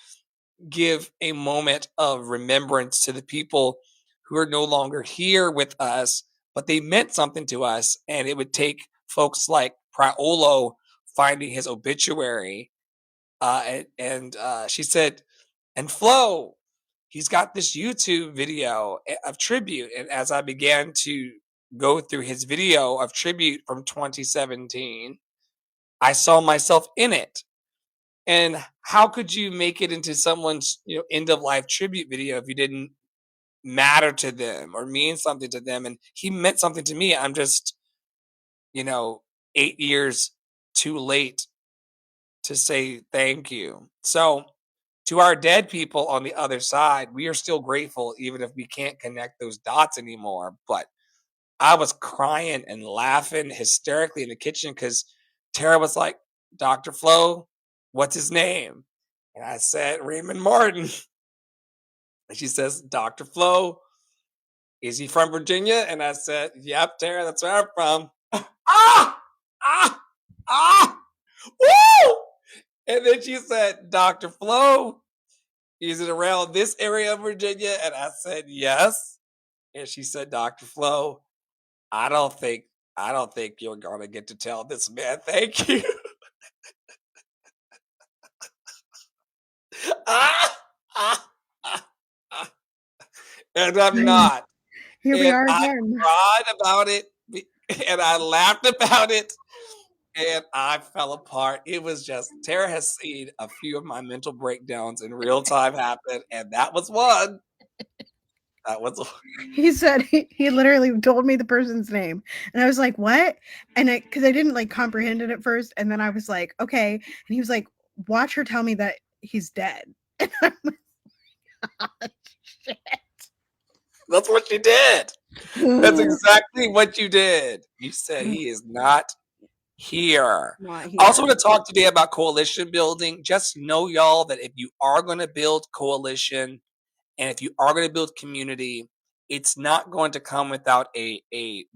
give a moment of remembrance to the people who are no longer here with us, but they meant something to us. And it would take folks like Praolo finding his obituary. She said, and Flo, he's got this YouTube video of tribute. And as I began to go through his video of tribute from 2017, I saw myself in it. And how could you make it into someone's end of life tribute video if you didn't matter to them or mean something to them? And he meant something to me. I'm just, 8 years too late to say thank you. So to our dead people on the other side, we are still grateful, even if we can't connect those dots anymore. But I was crying and laughing hysterically in the kitchen because Tara was like, Dr. Flo, what's his name? And I said, Raymond Martin. And she says, Dr. Flo, is he from Virginia? And I said, yep, Tara, that's where I'm from. Ah! Ah! Ah! Woo! And then she said, Dr. Flo, is it around this area of Virginia? And I said, yes. And she said, Dr. Flo, I don't think you're gonna get to tell this man thank you. Ah, ah, ah, ah. And I'm not. Here we And are I again. cried about it and I laughed about it and I fell apart. It was just Tara has seen a few of my mental breakdowns in real time happen, and that was one. That was He said he literally told me the person's name, and I was like, "What?" And because I didn't like comprehend it at first, and then I was like, "Okay," and he was like, "Watch her tell me that he's dead." And I'm like, oh, shit. that's what you did. That's exactly what you did. You said he is not here. Not I also here. want to talk today about coalition building. Just know, y'all, that if you are going to build coalition and if you are going to build community, it's not going to come without a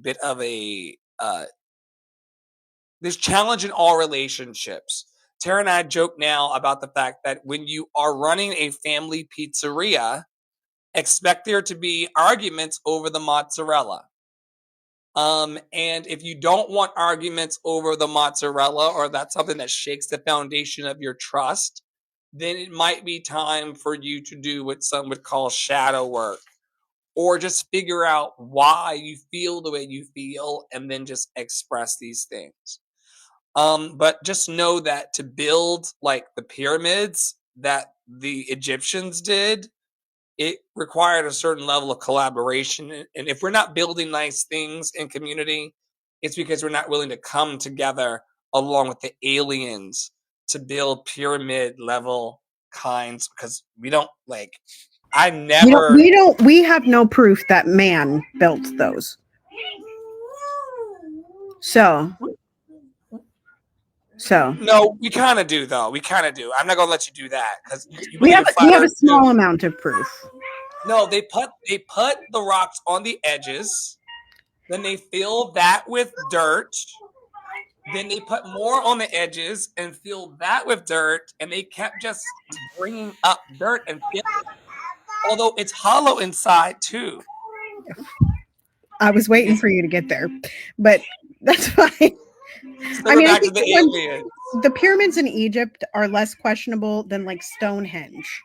bit of a there's challenge in all relationships. Tara and I joke now about the fact that when you are running a family pizzeria, expect there to be arguments over the mozzarella. And if you don't want arguments over the mozzarella, or that's something that shakes the foundation of your trust, then it might be time for you to do what some would call shadow work, or just figure out why you feel the way you feel and then just express these things. But just know that to build like the pyramids that the Egyptians did, it required a certain level of collaboration. And if we're not building nice things in community, it's because we're not willing to come together along with the aliens to build pyramid level kinds, because we don't like, I never. We have no proof that man built those. So No, we kind of do though. We kind of do. I'm not gonna let you do that because you we believe have in flat we have a Earth too. small amount of proof. No, they put the rocks on the edges, then they fill that with dirt. Then they put more on the edges and fill that with dirt, and they kept just bringing up dirt and filling it. Although it's hollow inside too. I was waiting for you to get there, but that's fine. So I we're mean, I back to think the aliens. the pyramids in Egypt are less questionable than like Stonehenge.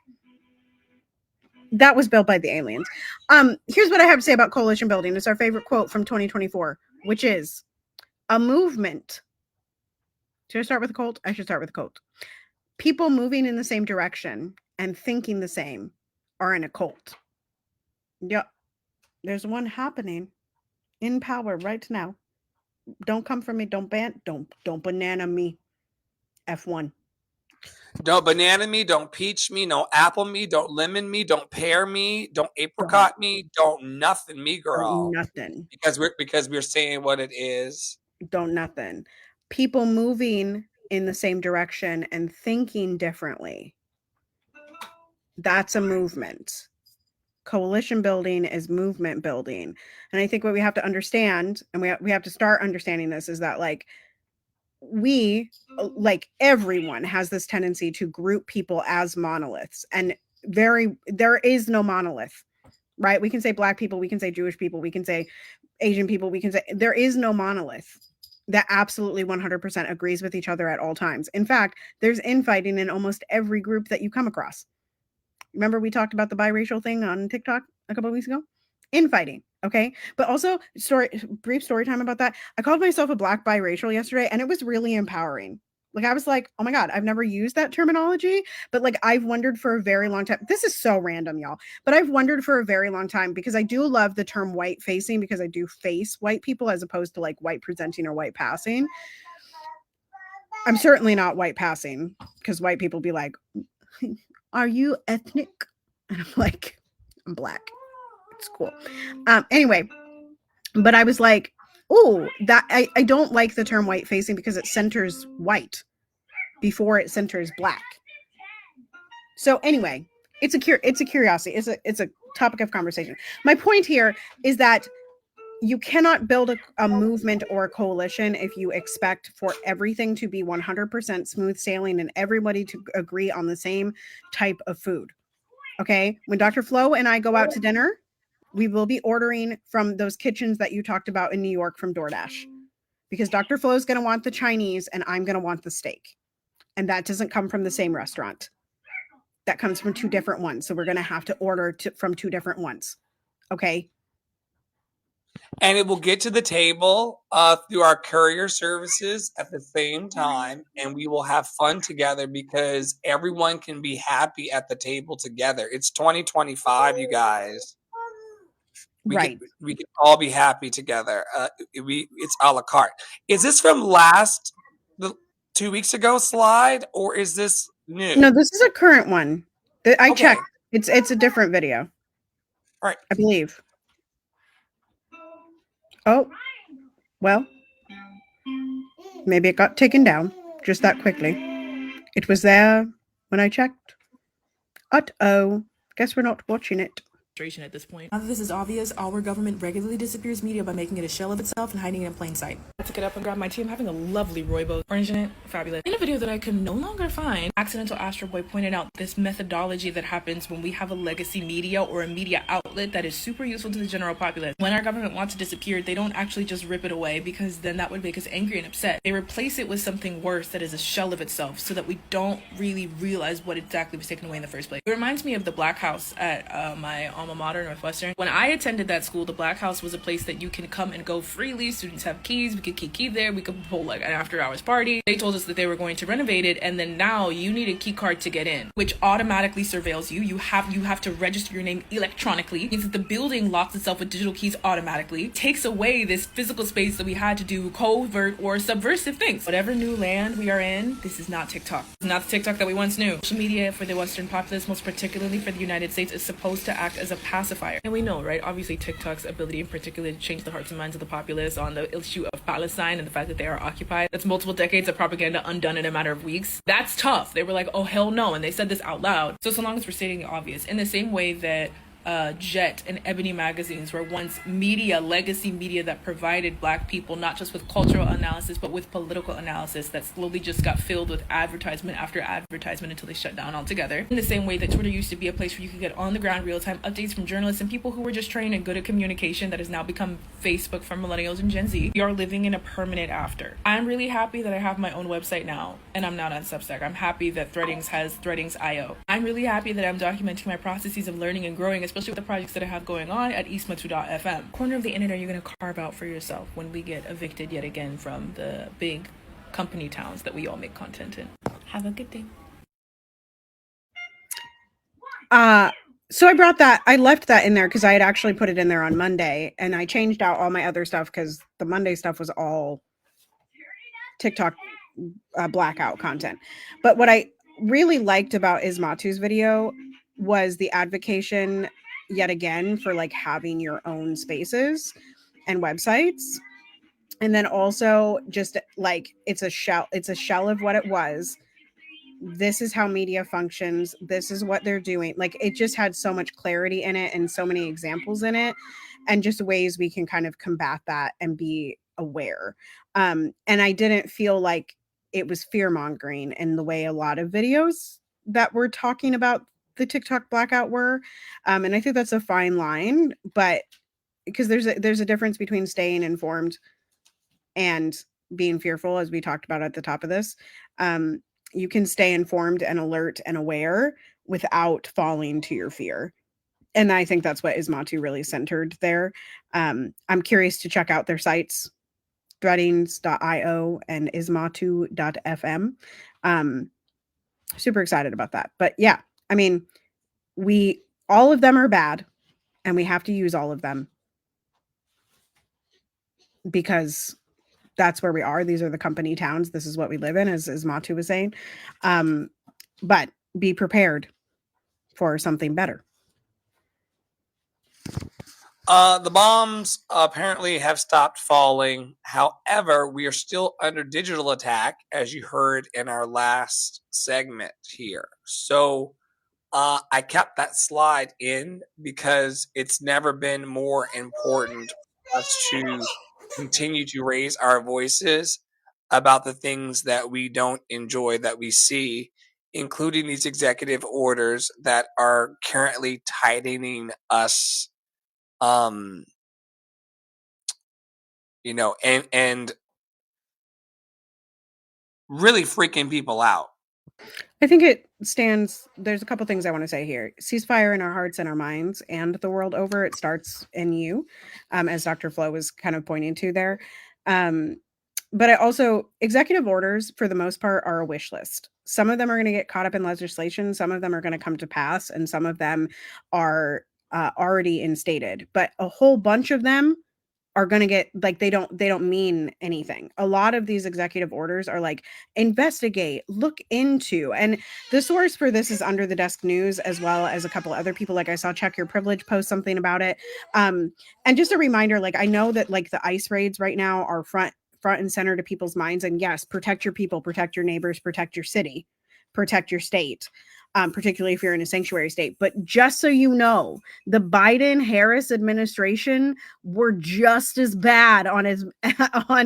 That was built by the aliens. Here's what I have to say about coalition building. It's our favorite quote from 2024, which is a movement. Should I start with a quote? I should start with a quote. People moving in the same direction and thinking the same are in a cult. Yep. There's one happening in power right now. Don't come for me. Don't banana me. F1. Don't banana me, don't peach me, no apple me, don't lemon me, don't pear me, don't apricot me, don't nothing me, girl. Nothing. Because we're saying what it is. Don't nothing. People moving in the same direction and thinking differently. That's a movement. Coalition building is movement building. And I think what we have to understand, and we have to start understanding this, is that like everyone has this tendency to group people as monoliths, and there is no monolith, right? We can say Black people, we can say Jewish people, we can say Asian people, we can say there is no monolith that absolutely 100% agrees with each other at all times. In fact, there's infighting in almost every group that you come across. Remember we talked about the biracial thing on TikTok a couple of weeks ago? Infighting, okay? But also, brief story time about that. I called myself a Black biracial yesterday, and it was really empowering. Like, I was like, oh my God, I've never used that terminology, but like, I've wondered for a very long time. This is so random, y'all, but I've wondered for a very long time, because I do love the term white facing, because I do face white people as opposed to like white presenting or white passing. I'm certainly not white passing, because white people be like, are you ethnic? And I'm like, I'm Black. It's cool. Anyway, but I was like, oh, that I don't like the term white facing, because it centers white before it centers Black. So anyway, it's a curiosity. It's a topic of conversation. My point here is that you cannot build a movement or a coalition if you expect for everything to be 100% smooth sailing and everybody to agree on the same type of food. Okay? When Dr. Flo and I go out to dinner, we will be ordering from those kitchens that you talked about in New York from DoorDash, because Dr. Flo is going to want the Chinese and I'm going to want the steak. And that doesn't come from the same restaurant. That comes from two different ones. So we're going to have to order from two different ones. Okay? And it will get to the table through our courier services at the same time, and we will have fun together, because everyone can be happy at the table together. It's 2025, you guys. We can all be happy together. It's a la carte. Is this from the 2 weeks ago slide, or is this new? No, this is a current one. I checked. It's a different video. All right. I believe. Oh, well, maybe it got taken down just that quickly. It was there when I checked. Uh-oh. Guess we're not watching it. At this point. Now that this is obvious, our government regularly disappears media by making it a shell of itself and hiding it in plain sight. I took it up and grabbed my tea. I'm having a lovely rooibos. Orange in it. Fabulous. In a video that I could no longer find, Accidental Astro Boy pointed out this methodology that happens when we have a legacy media or a media outlet that is super useful to the general populace. When our government wants to disappear, they don't actually just rip it away, because then that would make us angry and upset. They replace it with something worse that is a shell of itself, so that we don't really realize what exactly was taken away in the first place. It reminds me of the Black House at my alma mater, Northwestern. When I attended that school, the Black House was a place that you can come and go freely. Students have keys. We could key there. We could hold like an after hours party. They told us that they were going to renovate it, and then now you need a key card to get in, which automatically surveils you. You have to register your name electronically. It means that the building locks itself with digital keys automatically. Takes away this physical space that we had to do covert or subversive things. Whatever new land we are in, this is not TikTok. It's not the TikTok that we once knew. Social media for the Western populace, most particularly for the United States, is supposed to act as a pacifier. And we know, right? Obviously, TikTok's ability in particular to change the hearts and minds of the populace on the issue of Palestine and the fact that they are occupied. That's multiple decades of propaganda undone in a matter of weeks. That's tough. They were like, oh, hell no. And they said this out loud. So long as we're stating the obvious. In the same way that Jet and Ebony magazines were once media, legacy media that provided Black people not just with cultural analysis, but with political analysis that slowly just got filled with advertisement after advertisement until they shut down altogether. In the same way that Twitter used to be a place where you could get on-the-ground real-time updates from journalists and people who were just trained and good at communication, that has now become Facebook for millennials and Gen Z. We are living in a permanent after. I'm really happy that I have my own website now, and I'm not on Substack. I'm happy that Threadings has Threadings.io. I'm really happy that I'm documenting my processes of learning and growing, especially with the projects that I have going on at eastmatu.fm. Corner of the internet you're going to carve out for yourself when we get evicted yet again from the big company towns that we all make content in. Have a good day. So I left that in there because I had actually put it in there on Monday, and I changed out all my other stuff because the Monday stuff was all TikTok blackout content. But what I really liked about Ismatu's video was the advocation yet again for like having your own spaces and websites. And then also just like it's a shell of what it was. This is how media functions. This is what they're doing. Like it just had so much clarity in it and so many examples in it, and just ways we can kind of combat that and be aware. And I didn't feel like it was fear mongering in the way a lot of videos that were talking about the TikTok blackout were. And I think that's a fine line, but because there's a difference between staying informed and being fearful, as we talked about at the top of this. You can stay informed and alert and aware without falling to your fear. And I think that's what Ismatu really centered there. I'm curious to check out their sites, threadings.io and ismatu.fm. Super excited about that. But yeah, I mean, all of them are bad, and we have to use all of them because that's where we are. These are the company towns. This is what we live in, as Matu was saying. But be prepared for something better. The bombs apparently have stopped falling. However, we are still under digital attack, as you heard in our last segment here. So I kept that slide in because it's never been more important for us to continue to raise our voices about the things that we don't enjoy, that we see, including these executive orders that are currently tightening us, and really freaking people out. I think it stands. There's a couple things I want to say here. Ceasefire in our hearts and our minds, and the world over. It starts in you, as Dr. Flo was kind of pointing to there. But I also, executive orders, for the most part, are a wish list. Some of them are going to get caught up in legislation. Some of them are going to come to pass, and some of them are already instated. But a whole bunch of them are going to get like they don't mean anything. A lot of these executive orders are like investigate, look into, and the source for this is Under the Desk News, as well as a couple other people. Like I saw Check Your Privilege post something about it. And just a reminder, like I know that like the ICE raids right now are front and center to people's minds, and yes, protect your people, protect your neighbors, protect your city, protect your state. Particularly if you're in a sanctuary state. But just so you know, the Biden-Harris administration were just as bad on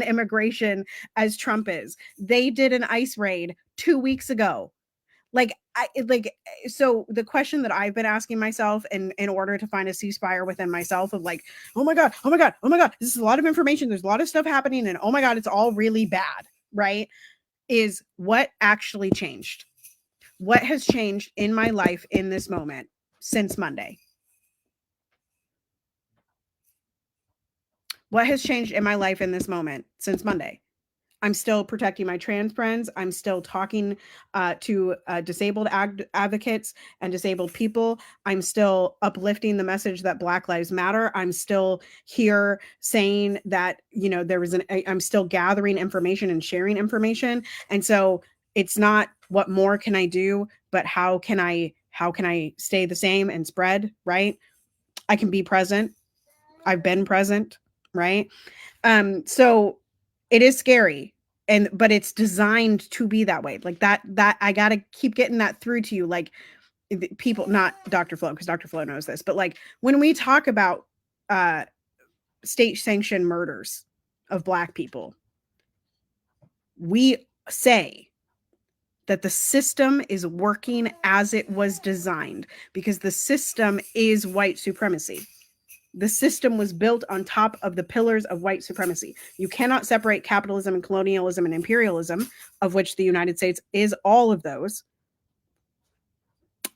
immigration as Trump is. They did an ICE raid 2 weeks ago. So the question that I've been asking myself in order to find a ceasefire within myself of like, oh my God, this is a lot of information. There's a lot of stuff happening, and oh my God, it's all really bad, right? Is what actually changed? What has changed in my life in this moment since Monday? What has changed in my life in this moment since Monday? I'm still protecting my trans friends. I'm still talking to disabled advocates and disabled people. I'm still uplifting the message that Black Lives Matter. I'm still here saying that, I'm still gathering information and sharing information. And so it's not what more can I do, but how can I stay the same and spread, right? I can be present. I've been present, right? So it is scary, but it's designed to be that way. Like that I got to keep getting that through to you. Like people, not Dr. Flo, because Dr. Flo knows this, but like when we talk about state sanctioned murders of Black people, we say that the system is working as it was designed, because the system is white supremacy. The system was built on top of the pillars of white supremacy. You cannot separate capitalism and colonialism and imperialism, of which the United States is all of those,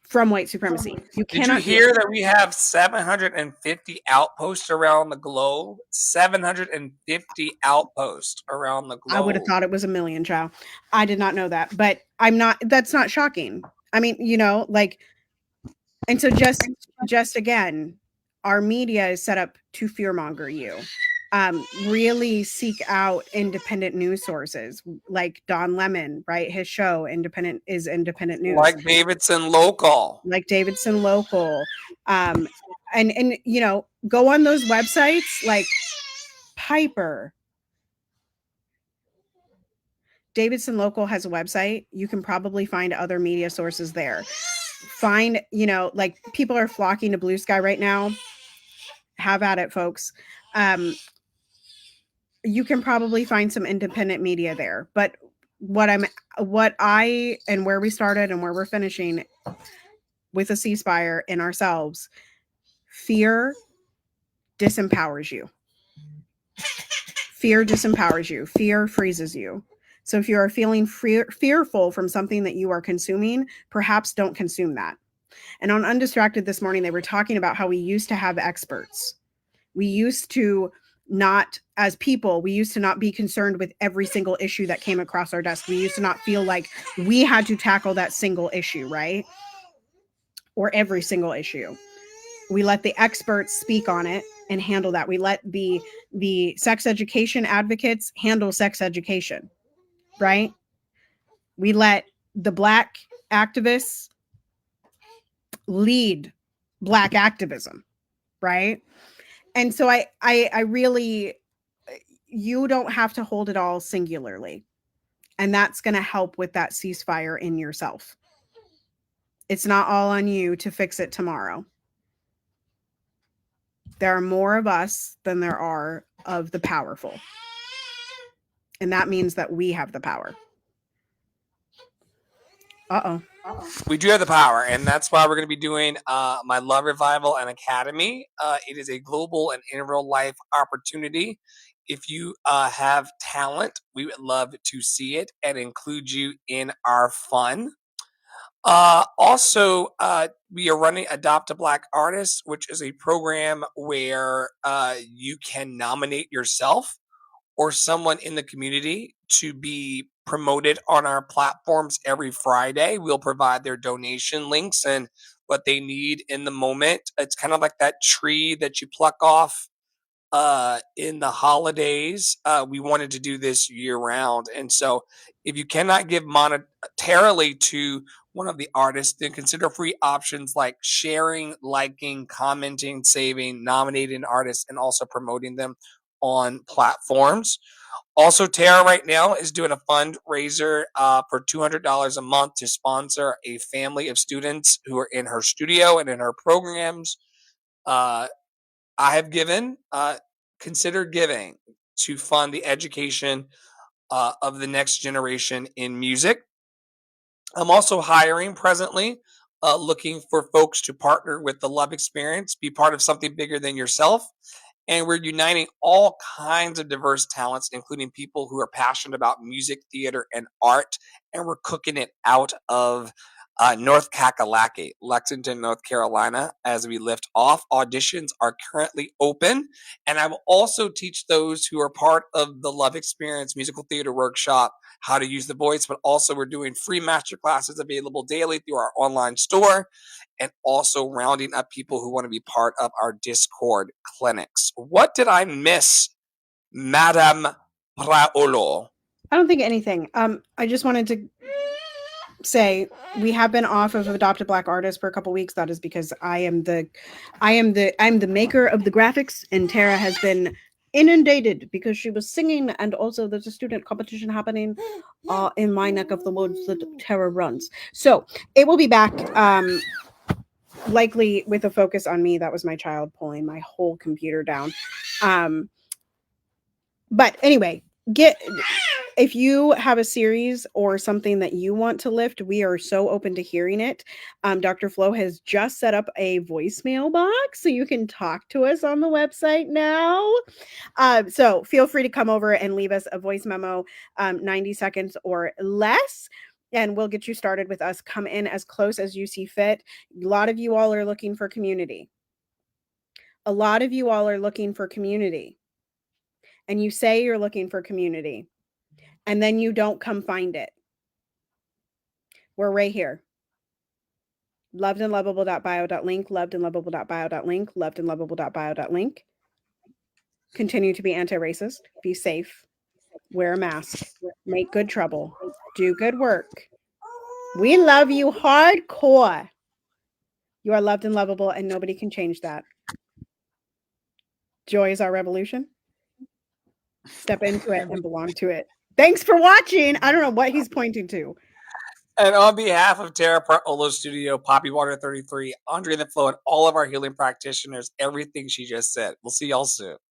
from white supremacy. You Did cannot you hear that we have 750 outposts around the globe? 750 outposts around the globe. I would have thought it was 1 million, child. I did not know that, but that's not shocking. I mean, like, and so just again, our media is set up to fearmonger you. Really seek out independent news sources like Don Lemon, right? His show independent news, like Davidson Local, and go on those websites like Piper. Davidson Local has a website. You can probably find other media sources there. Find, like, people are flocking to Blue Sky right now. Have at it, folks. You can probably find some independent media there. But where we started and where we're finishing with a ceasefire in ourselves, fear disempowers you. Fear disempowers you. Fear freezes you. So if you are feeling fearful from something that you are consuming, perhaps don't consume that. And on Undistracted this morning, they were talking about how we used to have experts. We used to not, as people, we used to not be concerned with every single issue that came across our desk. We used to not feel like we had to tackle that single issue, right? Or every single issue. We let the experts speak on it and handle that. We let the sex education advocates handle sex education, right? We let the Black activists lead Black activism, right? And so I really, you don't have to hold it all singularly. And that's going to help with that ceasefire in yourself. It's not all on you to fix it tomorrow. There are more of us than there are of the powerful. And that means that we have the power. We do have the power, and that's why we're going to be doing my Love Revival and Academy. It is a global and in real life opportunity. If you have talent, we would love to see it and include you in our fun. Also, we are running Adopt a Black Artist, which is a program where you can nominate yourself or someone in the community to be promoted on our platforms every Friday. We'll provide their donation links and what they need in the moment. It's kind of like that tree that you pluck off in the holidays. We wanted to do this year round. And so if you cannot give monetarily to one of the artists, then consider free options like sharing, liking, commenting, saving, nominating artists, and also promoting them on platforms. Also, Tara right now is doing a fundraiser for $200 a month to sponsor a family of students who are in her studio and in her programs. I have given, consider giving to fund the education of the next generation in music. I'm also hiring presently, looking for folks to partner with the Love Experience, be part of something bigger than yourself. And we're uniting all kinds of diverse talents, including people who are passionate about music, theater, and art. And we're cooking it out of North Kakalaki, Lexington, North Carolina, as we lift off. Auditions are currently open. And I will also teach those who are part of the Love Experience musical theater workshop how to use the voice, but also we're doing free master classes available daily through our online store, and also rounding up people who want to be part of our Discord clinics. What did I miss, Madame Praolo? I don't think anything. I just wanted to say we have been off of Adopt a Black Artist for a couple weeks. That is because I'm the maker of the graphics, and Tara has been inundated because she was singing, and also there's a student competition happening in my neck of the woods that Tara runs. So it will be back likely with a focus on me. That was my child pulling my whole computer down. But anyway, if you have a series or something that you want to lift, we are so open to hearing it. Dr. Flo has just set up a voicemail box so you can talk to us on the website now. So feel free to come over and leave us a voice memo, 90 seconds or less. And we'll get you started with us. Come in as close as you see fit. A lot of you all are looking for community. A lot of you all are looking for community. And you say you're looking for community, and then you don't come find it. We're right here. Lovedandlovable.bio.link, lovedandlovable.bio.link, lovedandlovable.bio.link. Continue to be anti-racist. Be safe. Wear a mask. Make good trouble. Do good work. We love you hardcore. You are loved and lovable, and nobody can change that. Joy is our revolution. Step into it and belong to it. Thanks for watching. I don't know what he's pointing to. And on behalf of Tara Olo Studio, Poppy Water 33, Andre the Flow, and all of our healing practitioners, everything she just said. We'll see y'all soon.